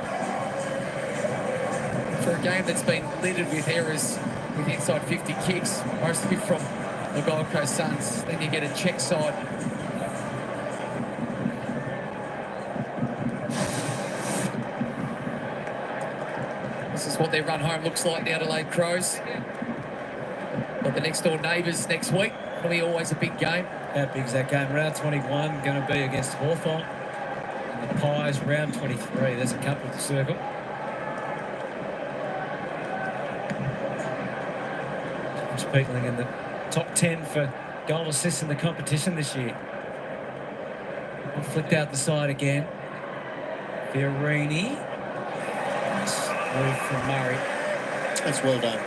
For a game that's been littered with errors with inside 50 kicks, mostly from the Gold Coast Suns. Then you get a check side. This is what their run home looks like, the Adelaide Crows. Got the next door neighbours next week. It'll be always a big game. How big is that game? Round 21 going to be against Hawthorn. And the Pies, round 23. There's a couple to circle. James Peatling in the top 10 for goal assists in the competition this year. Flicked out the side again. Fiorini. Nice move from Murray. That's well done.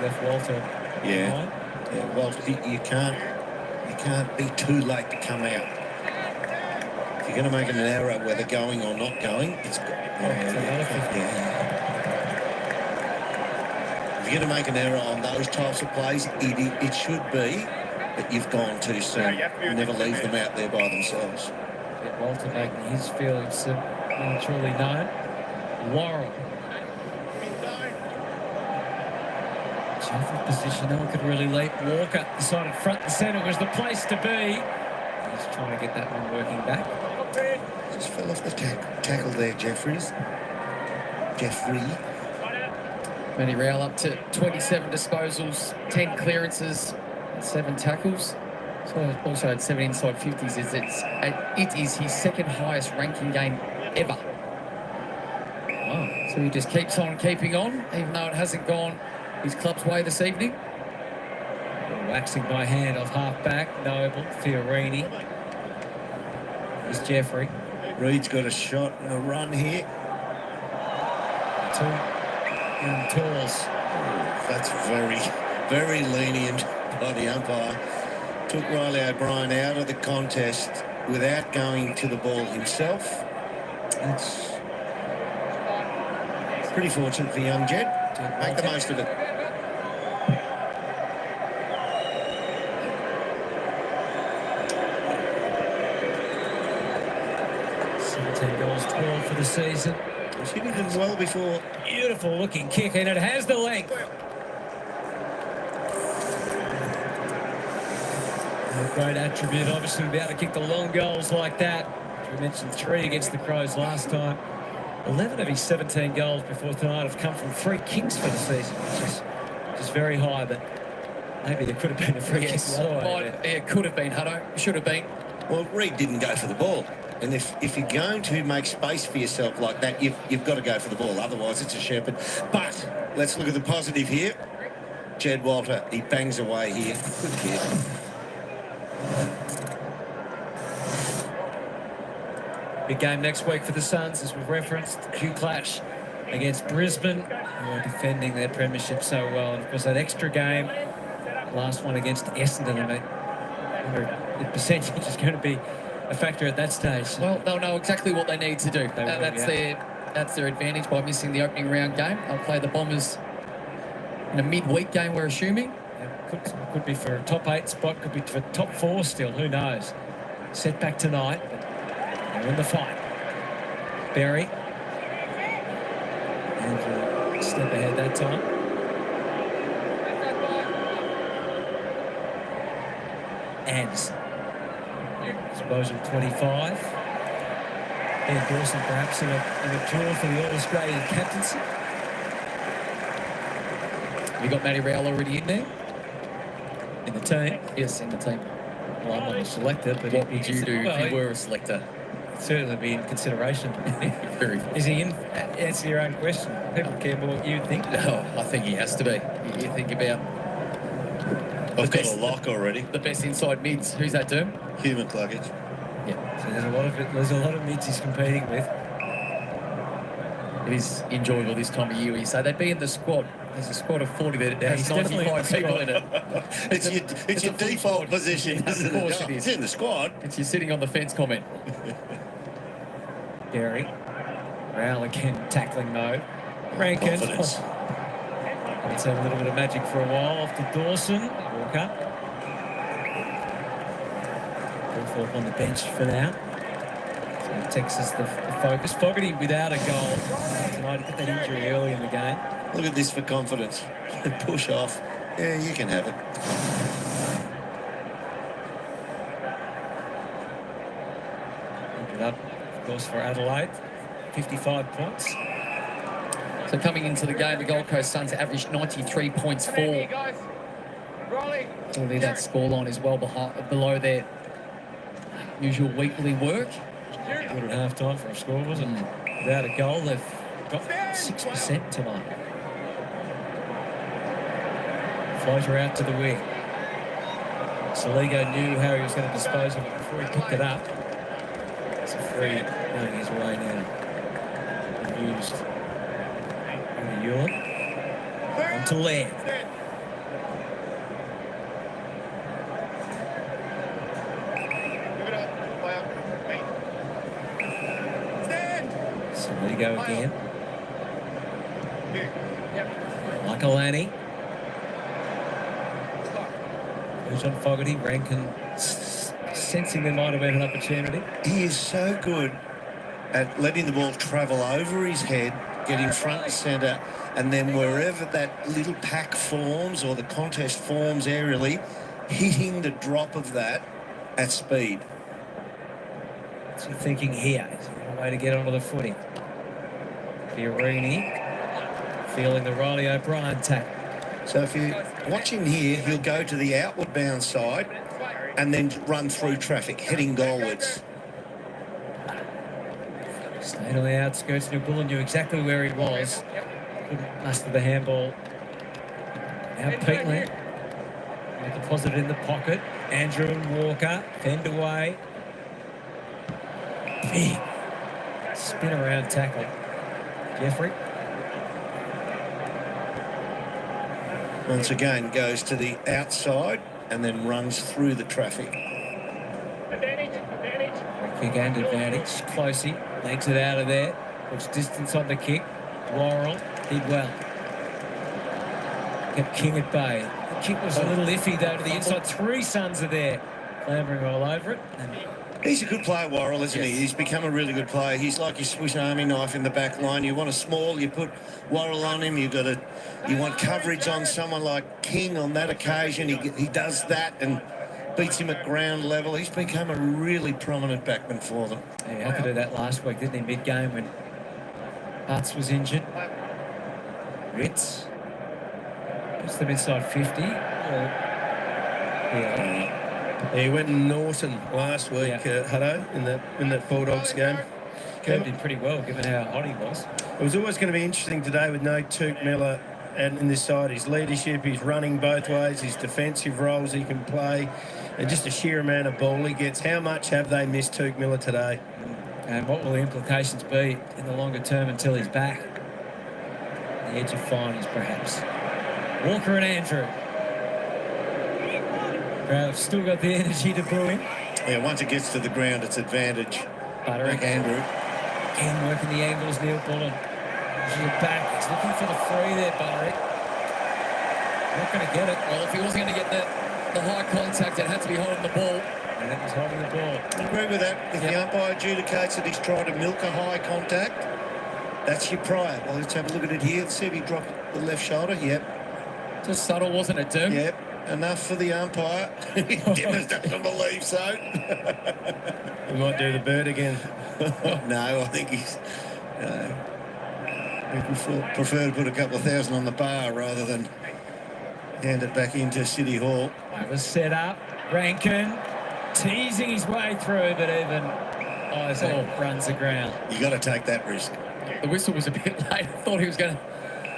Left Walter. Yeah. behind. Yeah, well, you can't be too late to come out. If you're going to make an error, whether going or not going, it's good. If you're going to make an error on those types of plays, it should be that you've gone too soon. Never leave them out there by themselves. Yeah, Walter making his feelings truly known. Worrell. Shuffle position, no one could really leap. Walker decided front and centre was the place to be. He's trying to get that one working back. Just fell off the tackle there, Jeffrey. Matty Rowell up to 27 disposals, 10 clearances, 7 tackles. So also had 7 inside 50s. It is his second highest ranking game ever. Wow. So he just keeps on keeping on, even though it hasn't gone his club's way this evening. Waxing by hand off half-back. Noble, Fiorini. There's Jeffrey. Reed's got a shot and a run here. 2 young tours. That's very, very lenient by the umpire. Took Riley O'Brien out of the contest without going to the ball himself. It's pretty fortunate for young Jed. Make the most of it. Goals 12 for the season. He's hitting them well before. Beautiful looking kick, and it has the length. A great attribute, obviously, to be able to kick the long goals like that. We mentioned 3 against the Crows last time. 11 of his 17 goals before tonight have come from free kicks for the season, which is very high, but maybe there could have been a free kick the other way. It could have been, Hutto. Should have been. Well, Reed didn't go for the ball. And if you're going to make space for yourself like that, you've got to go for the ball. Otherwise, it's a shepherd. But let's look at the positive here. Jed Walter, he bangs away here. Good kid. Big game next week for the Suns, as we've referenced. Q clash against Brisbane, who are defending their premiership so well. And of course, that extra game, last one against Essendon. I mean, the percentage is going to be a factor at that stage. Well, they'll know exactly what they need to do. That's their advantage by missing the opening round game. They'll play the Bombers in a midweek game, we're assuming. Could be for a top 8 spot, could be for top 4 still, who knows. Setback tonight, but they're in the fight. Berry. And step ahead that time. Anderson. Exposure 25. Ben Dawson perhaps in a tour for the All-Australian captaincy. We got Matty Rowell already in there? In the team? Yes, in the team. Well, I'm not a selector, but what would you do if you were a selector? Certainly be in consideration. Very. Is he in? Answer your own question. People care more what you think. No, I think he has to be. You think about I've got a lock already. The best inside mids. Who's that, Derm? Human luggage. Yeah. So there's a lot of mids he's competing with. It is enjoyable this time of year. You say they'd be in the squad. There's a squad of 40 that Yeah, has he's definitely 95 people in it. It's your default position, isn't it? Of course it is. It's in the squad. It's your sitting on the fence comment. Gary. Rowell again, tackling mode. Rankin. Confidence. Let's have a little bit of magic for a while. Off to Dawson. Walker. Thorpe on the bench for now. So Texas the focus. Fogarty without a goal tonight. He got that injury early in the game. Look at this for confidence. Push off. Yeah, you can have it. Keep it up, of course, for Adelaide. 55 points. So coming into the game, the Gold Coast Suns averaged 93 points for. Although that scoreline is well below their usual weekly work. Good at half time for a score, wasn't it? Without a goal, they've got 6% tonight. Floater out to the wing. Saligo knew how he was going to dispose of it before he picked it up. It's a free going his way now. Used. Ewan. On to Laird. Saligo again. Michaelani. Who's on Fogarty? Rankin sensing there might have been an opportunity. He is so good at letting the ball travel over his head, get in front and centre, and then wherever that little pack forms or the contest forms aerially, hitting the drop of that at speed. What's he thinking here? Is there a way to get onto the footy? Fiorini feeling the Riley O'Brien tap. So if you watch him here, he'll go to the outward bound side and then run through traffic, heading goalwards. Stayed on the outskirts. Nubula knew exactly where he was. Couldn't muster the handball. Now Peatland. Deposited in the pocket. Andrew and Walker. Fend away. Big spin around tackle. Jeffrey. Once again, goes to the outside and then runs through the traffic. Kick and advantage. Closey legs it out of there. Puts distance on the kick. Worrell did well. Kept King at bay. The kick was a little iffy though to the inside. Three Suns are there, clambering all over it. And he's a good player, Worrell, isn't he? He's become a really good player. He's like your Swiss Army knife in the back line. You want a small, you put Worrell on him. You want coverage on someone like King on that occasion. He does that and beats him at ground level. He's become a really prominent backman for them. he had to do that last week, didn't he? Mid-game when Butts was injured. Ritz gets them inside 50. Yeah. He went in Norton last week, Hutto, in that Bulldogs game. Did pretty well given how hot he was. It was always going to be interesting today with no Touk Miller and in this side. His leadership, his running both ways, his defensive roles he can play, and just the sheer amount of ball he gets. How much have they missed Touk Miller today? And what will the implications be in the longer term until he's back? The edge of finals, perhaps. Walker and Andrew. Crowd have still got the energy to boo him. Yeah, once it gets to the ground, it's advantage. Butterick. Andrew. Again, working the angles, Neil Bullen. He's back. He's looking for the free there, Butterick. Not going to get it. Well, if he wasn't going to get the high contact, it had to be holding the ball. And that was holding the ball. I agree with that. If the umpire adjudicates that he's trying to milk a high contact, that's your prior. Well, let's have a look at it here. Let's see if he dropped the left shoulder. Yep. Just subtle, wasn't it, Doom? Yep. Enough for the umpire. Dimmers doesn't believe so. We might do the bird again. No, I think he's... we prefer to put a couple of thousand on the bar rather than hand it back into City Hall. That was set up. Rankin teasing his way through, but even Isaac runs the ground. You got to take that risk. The whistle was a bit late. I thought he was going to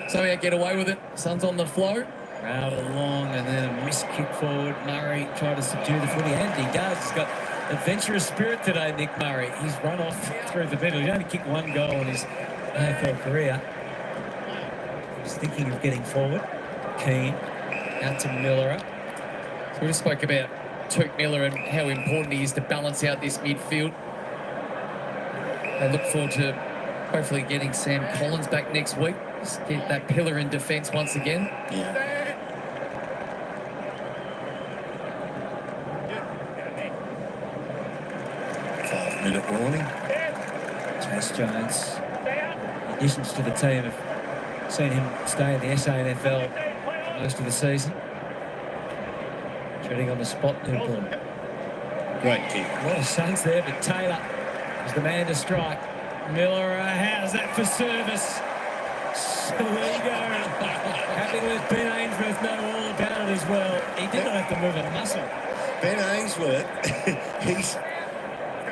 somehow get away with it. Sun's on the flow. Out along and then a missed kick forward. Murray tried to subdue the footy, and he does. He's got adventurous spirit today, Nick Murray. He's run off through the middle. He only kicked 1 goal in his AFL career. He's thinking of getting forward. Keane out to Miller. So we just spoke about Touk Miller and how important he is to balance out this midfield. I look forward to hopefully getting Sam Collins back next week. Just get that pillar in defence once again. Yeah. 5-minute warning. Chase Jones, additions to the team, have seen him stay in the SANFL most of the season. Treading on the spot, Newborn. Great kick. A lot of Suns there, but Taylor is the man to strike. Miller, how's that for service? Saligo, happy with Ben Ainsworth, know all about it as well. He did not have to move a muscle. Ben Ainsworth, he's...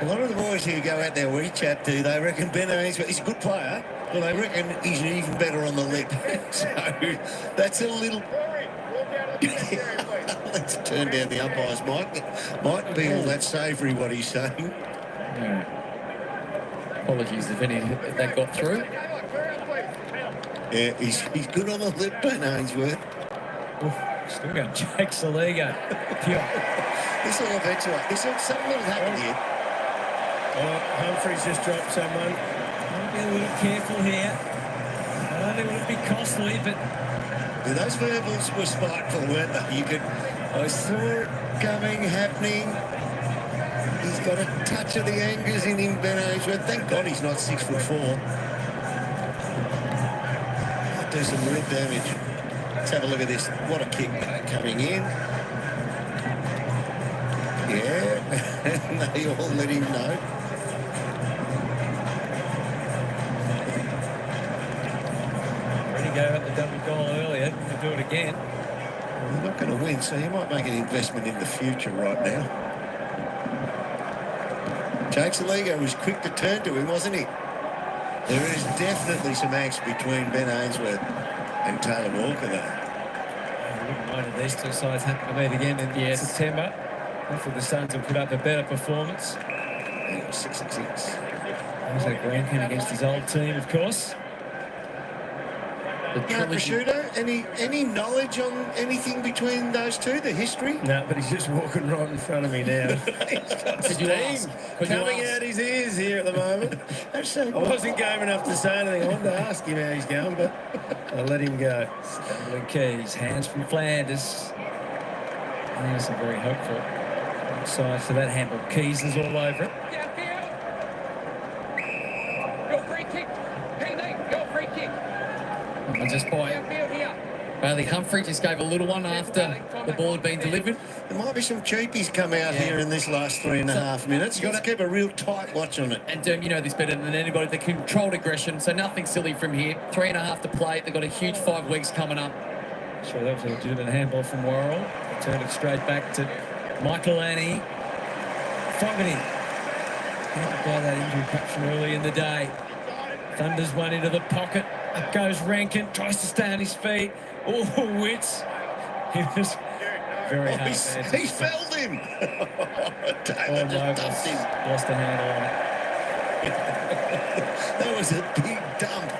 A lot of the boys who go out there we chat to, they reckon Ben Ainsworth, he's a good player, but they reckon he's even better on the lip. So that's a little... Let's turn down the umpires, Mike. Be all that savoury what he's saying. Apologies if any of that got through. Yeah, he's good on the lip, Ben Ainsworth. Oof, still going Jake Saligo. This will eventually... Something will happen here. Oh, Humphries just dropped someone. Be a little careful here. I don't think it would be costly, but... Yeah, those verbals were spiteful, weren't they? I saw it coming, happening. He's got a touch of the angers in him, Ben Ainsworth. Thank God he's not 6'4". Might do some real damage. Let's have a look at this. What a kick coming in. Yeah, they all let him know. Go at the double goal earlier. He'll do it again. We're not going to win, so you might make an investment in the future right now. Jake Saligo was quick to turn to him, wasn't he? There is definitely some angst between Ben Ainsworth and Taylor Walker, though. I wouldn't mind if these two sides happen to meet again in September. Hopefully the Suns will put up a better performance. 6-6. There's that Grankin against his old team, of course. Prosciutto, any knowledge on anything between those two, the history? No, but he's just walking right in front of me now. Could you ask? Coming out his ears here at the moment. I wasn't game enough to say anything. I wanted to ask him how he's going, but I'll let him go. Stumbling Keys, hands from Flanders. I think it's a very hopeful side for that handball. Keys is all over it. And just by Bailey Humphrey just gave a little one after the ball had been delivered. There might be some cheapies come out here in this last 3.5 minutes. You've got to keep a real tight watch on it. And you know this better than anybody. The controlled aggression, so nothing silly from here. 3.5 to play. They've got a huge 5 weeks coming up. Sure, that was a legitimate handball from Worrell. Turned it straight back to Michael Annie. Fogarty. Hampered by that injury perhaps from early in the day. Thunders one into the pocket. Up goes Rankin. Tries to stay on his feet. Oh, Witz. He was very hard. He felled him. Oh, no, lost a handle on it. That was a big dump.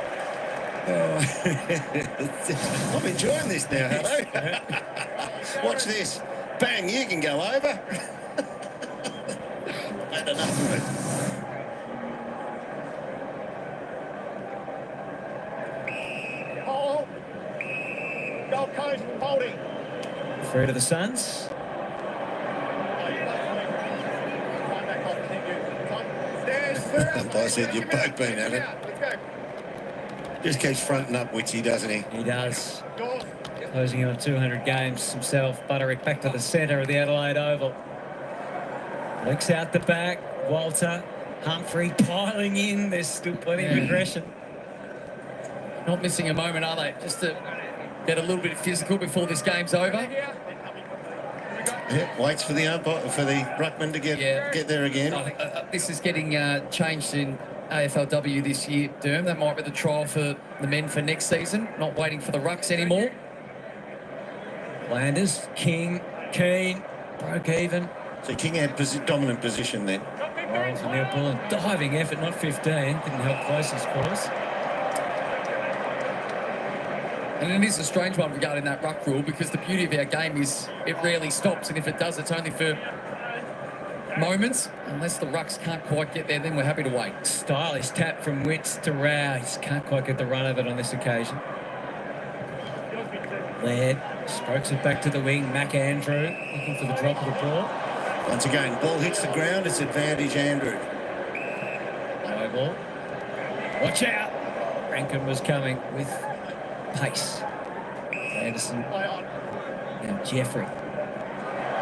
Oh. I'm enjoying this now, hello. Watch this. Bang, you can go over. Had enough of it. Gold Coast holding. Free to the Suns. I said you've both been at it. Just keeps fronting up Witchy, doesn't he? He does. Closing in on 200 games himself. Butterick back to the centre of the Adelaide Oval. Links out the back. Walter. Humphrey piling in. There's still plenty of aggression. Not missing a moment, are they? Just to get a little bit physical before this game's over. Yeah, waits for the umpire, for the ruckman to get there again. This is getting changed in AFLW this year, Derm. That might be the trial for the men for next season. Not waiting for the rucks anymore. Landers, King, Keane, broke even. So King had dominant position then. Morals and Neil Bullen, diving effort, not 15. Didn't help closest cross. And it is a strange one regarding that ruck rule, because the beauty of our game is it rarely stops, and if it does, it's only for moments. Unless the rucks can't quite get there, then we're happy to wait. Stylish tap from Witts to Rao. He just can't quite get the run of it on this occasion. Laird strokes it back to the wing. Mac Andrew looking for the drop of the ball. Once again, ball hits the ground, it's advantage Andrew. No ball. Watch out! Rankin was coming with pace. Anderson. Now Jeffrey.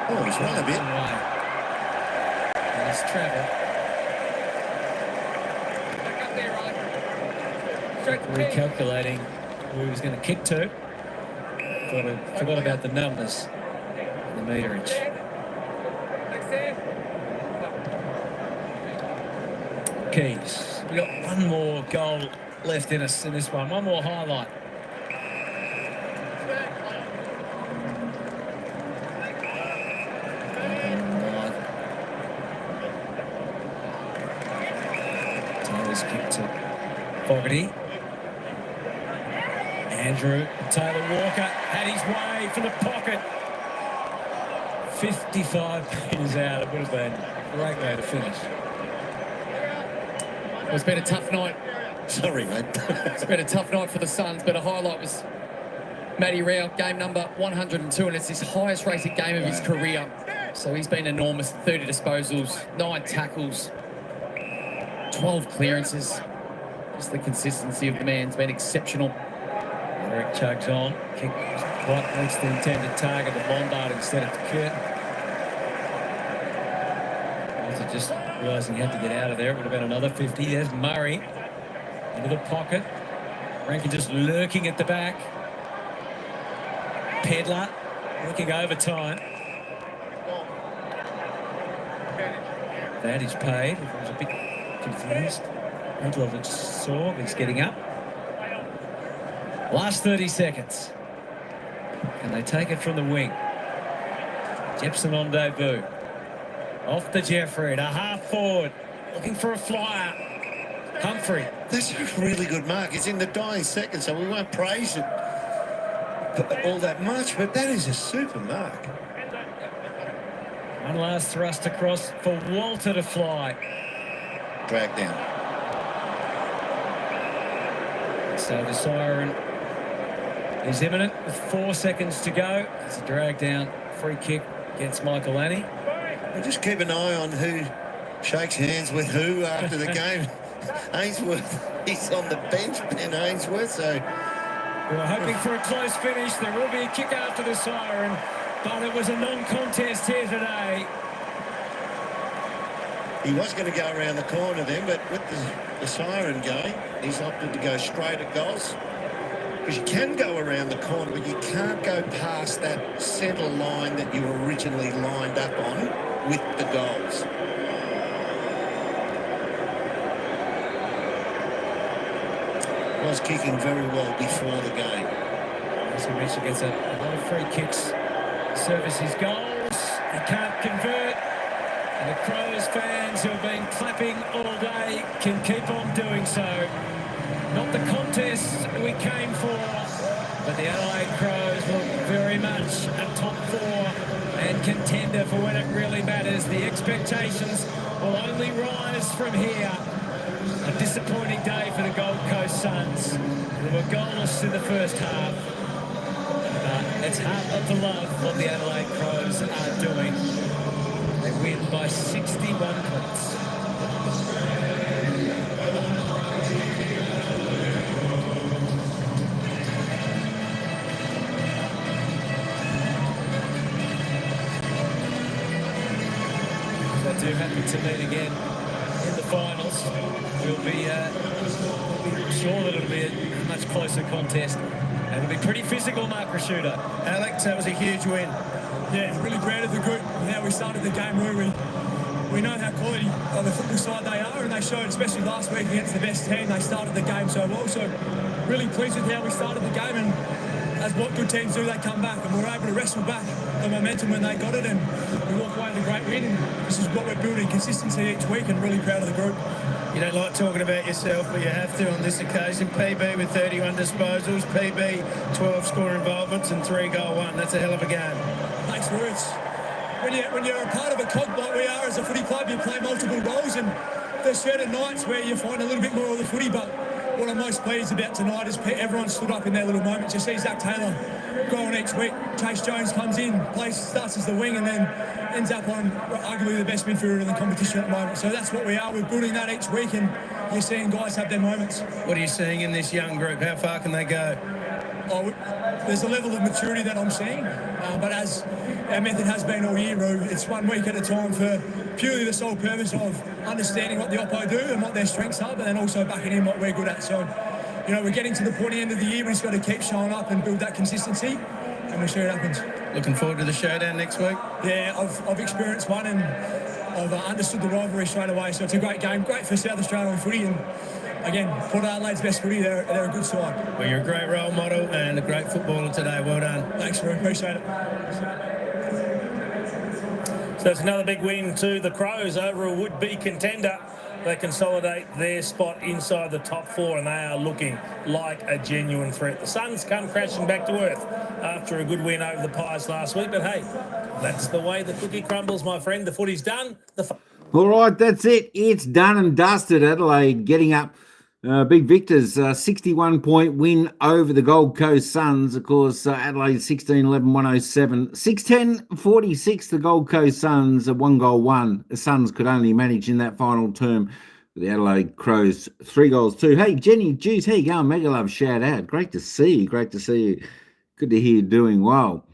Oh, he's run a bit. And it's Trevor. Recalculating who he was going to kick to. Forgot about the numbers. The meterage. Keys. We got one more goal left in us in this one. One more highlight. Taylor's kick to Fogarty. Andrew Taylor Walker had his way from the pocket. 55 metres out. It would have been a great way to finish. It's been a tough night. Sorry, mate. It's been a tough night for the Suns, but a highlight was Matty Rao, game number 102, and it's his highest rated game of his career. So he's been enormous. 30 disposals, 9 tackles, 12 clearances. Just the consistency of the man's been exceptional. Eric chugs on. Kick right next to the intended target of Lombard instead of Kurt. After just realising he had to get out of there, it would have been another 50. There's Murray into the pocket. Rankin just lurking at the back. Pedler working overtime. That is paid. I was a bit confused. Pedler looks sore, but he's getting up. Last 30 seconds. Can they take it from the wing? Jepson on debut. Off to Jeffrey, to half forward. Looking for a flyer. Humphrey. That's a really good mark. It's in the dying seconds, so we won't praise it all that much, but that is a super mark. One last thrust across for Walter to fly. Drag down. So the siren is imminent with 4 seconds to go. It's a drag down free kick against Michael Annie. We'll just keep an eye on who shakes hands with who after the game. Ainsworth, he's on the bench, Ben Ainsworth, so... We're hoping for a close finish. There will be a kick after the siren, but it was a non-contest here today. He was going to go around the corner then, but with the siren going, he's opted to go straight at goals. Because you can go around the corner, but you can't go past that centre line that you originally lined up on with the goals. Was kicking very well before the game. As we mentioned, gets a lot of free kicks. Services goals. He can't convert. And the Crows fans who have been clapping all day can keep on doing so. Not the contest we came for, but the Adelaide Crows were very much a top 4 and contender for when it really matters. The expectations will only rise from here. A disappointing day for the Gold Coast Suns. They were goalless in the first half. But it's hard not to love what the Adelaide Crows are doing. They win by 61 points. They do happen to meet again in the finals. We'll be sure that it'll be a much closer contest. And it'll be pretty physical, Mark Rashuda. Alex, that was a huge win. Yeah, really proud of the group and how we started the game. We know how quality on the football side they are, and they showed, especially last week against the best team, they started the game so well. So really pleased with how we started the game, and as what good teams do, they come back, and we're able to wrestle back the momentum when they got it, and we walk away with a great win. And this is what we're building, consistency each week, and really proud of the group. You don't like talking about yourself, but you have to on this occasion. PB with 31 disposals, PB 12 score involvements and 3 goal one. That's a hell of a game. Thanks, Roots. When you're a part of a cog like we are as a footy club, you play multiple roles, and there's certain nights where you find a little bit more of the footy, but what I'm most pleased about tonight is everyone stood up in their little moments. You see Zach Taylor growing each week. Chase Jones comes in, starts as the wing, and then ends up on arguably the best midfielder in the competition at the moment. So that's what we are. We're building that each week, and you're seeing guys have their moments. What are you seeing in this young group? How far can they go? There's a level of maturity that I'm seeing, but as our method has been all year, Roo, it's 1 week at a time for purely the sole purpose of understanding what the Oppo do and what their strengths are, but then also backing in what we're good at. So, we're getting to the point at the end of the year, we just got to keep showing up and build that consistency, and we'll see what happens. Looking forward to the showdown next week? Yeah, I've experienced one, and I've understood the rivalry straight away, so it's a great game, great for South Australian footy, and again, Port Adelaide's best footy, they're a good side. Well, you're a great role model and a great footballer today. Well done. Thanks, Roo. Appreciate it. So it's another big win to the Crows over a would-be contender. They consolidate their spot inside the top 4, and they are looking like a genuine threat. The Suns come crashing back to earth after a good win over the Pies last week. But hey, that's the way the cookie crumbles, my friend. The footy's done. All right, that's it. It's done and dusted. Adelaide getting up. Big victors, 61-point win over the Gold Coast Suns. Of course, Adelaide 16-11-107. 6-10-46, the Gold Coast Suns, a 1-goal-1. The Suns could only manage in that final term. The Adelaide Crows, 3 goals, 2. Hey, Jenny, geez, how you going? Mega love, shout out. Great to see you. Great to see you. Good to hear you doing well.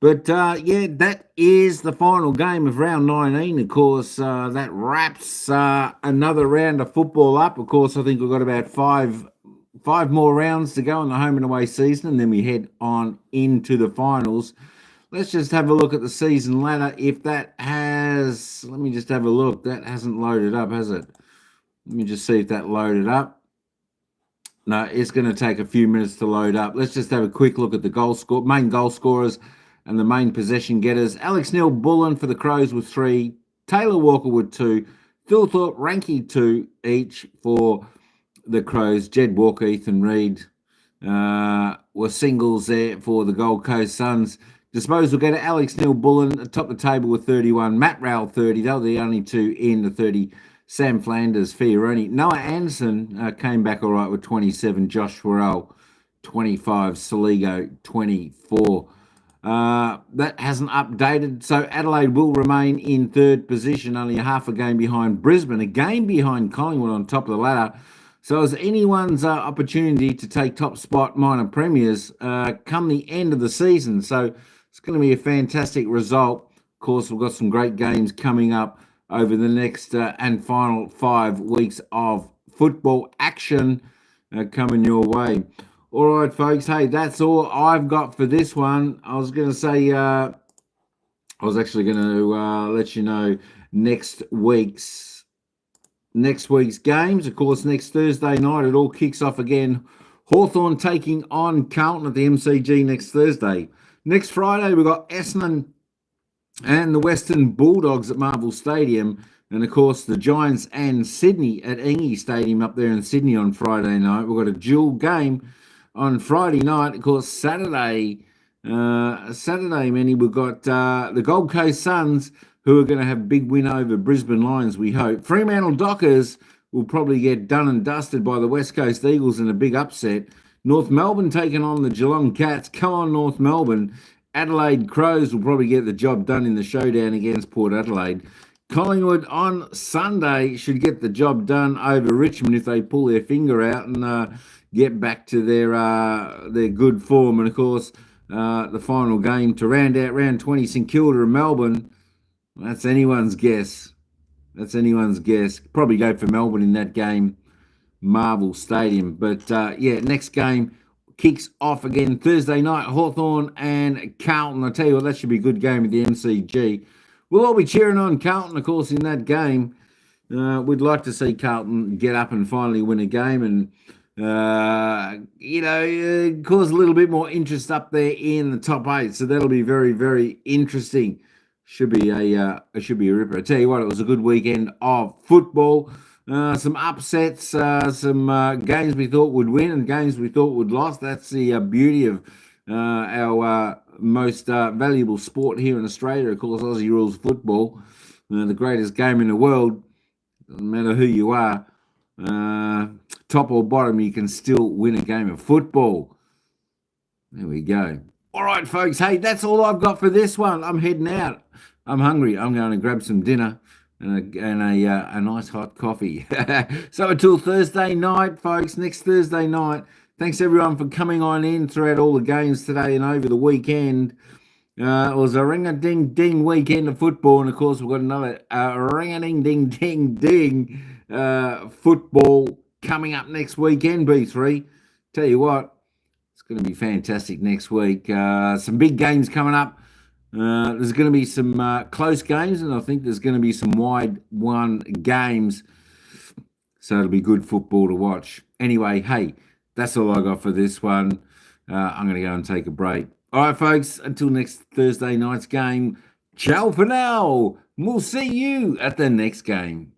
But, that is the final game of round 19. Of course, that wraps another round of football up. Of course, I think we've got about five more rounds to go in the home and away season, and then we head on into the finals. Let's just have a look at the season ladder. If that has... Let me just have a look. That hasn't loaded up, has it? Let me just see if that loaded up. No, it's going to take a few minutes to load up. Let's just have a quick look at the main goal scorers and the main possession getters. Alex Neil-Bullen for the Crows with 3. Taylor Walker with 2. Phil Thorpe, Ranky 2 each for the Crows. Jed Walker, Ethan Reid were singles there for the Gold Coast Suns. Disposal getter Alex Neil-Bullen atop the table with 31. Matt Rowell 30. They were the only 2 in the 30. Sam Flanders, Fioroni. Noah Anderson came back all right with 27. Josh Farrell, 25. Saligo, 24. That hasn't updated, so Adelaide will remain in 3rd position, only a half a game behind Brisbane, a game behind Collingwood on top of the ladder. So it's anyone's opportunity to take top spot minor premiers come the end of the season. So it's going to be a fantastic result. Of course, we've got some great games coming up over the next and final 5 weeks of football action coming your way. All right, folks. Hey, that's all I've got for this one. I was going to say, I was actually going to let you know next week's games. Of course, next Thursday night, it all kicks off again. Hawthorn taking on Carlton at the MCG next Thursday. Next Friday, we've got Essendon and the Western Bulldogs at Marvel Stadium. And, of course, the Giants and Sydney at Engie Stadium up there in Sydney on Friday night. We've got a dual game on Friday night. Of course, Saturday, Manny, we've got the Gold Coast Suns, who are going to have a big win over Brisbane Lions, we hope. Fremantle Dockers will probably get done and dusted by the West Coast Eagles in a big upset. North Melbourne taking on the Geelong Cats. Come on, North Melbourne. Adelaide Crows will probably get the job done in the showdown against Port Adelaide. Collingwood on Sunday should get the job done over Richmond if they pull their finger out and get back to their good form. And, of course, the final game to round out round 20, St Kilda and Melbourne. That's anyone's guess. Probably go for Melbourne in that game, Marvel Stadium. But, next game kicks off again Thursday night, Hawthorn and Carlton. I tell you what, that should be a good game at the MCG. We'll all be cheering on Carlton, of course, in that game. We'd like to see Carlton get up and finally win a game. And cause a little bit more interest up there in the top 8. So that'll be very, very interesting. Should be a ripper. I tell you what, it was a good weekend of football. Some upsets, some games we thought would win and games we thought would lose. That's the beauty of our most valuable sport here in Australia. Of course, Aussie rules football, the greatest game in the world. Doesn't matter who you are, top or bottom, you can still win a game of football. There we go. All right, folks. Hey, that's all I've got for this one. I'm heading out. I'm hungry. I'm going to grab some dinner and a nice hot coffee. So until Thursday night, folks, next Thursday night, thanks everyone for coming on in throughout all the games today and over the weekend. It was a ring-a-ding-ding weekend of football, and of course we've got another ring-a-ding-ding-ding football coming up next weekend, B3. Tell you what, it's going to be fantastic next week. Some big games coming up. There's going to be some close games, and I think there's going to be some wide-won games. So it'll be good football to watch. Anyway, hey, that's all I got for this one. I'm going to go and take a break. All right, folks, until next Thursday night's game, ciao for now. We'll see you at the next game.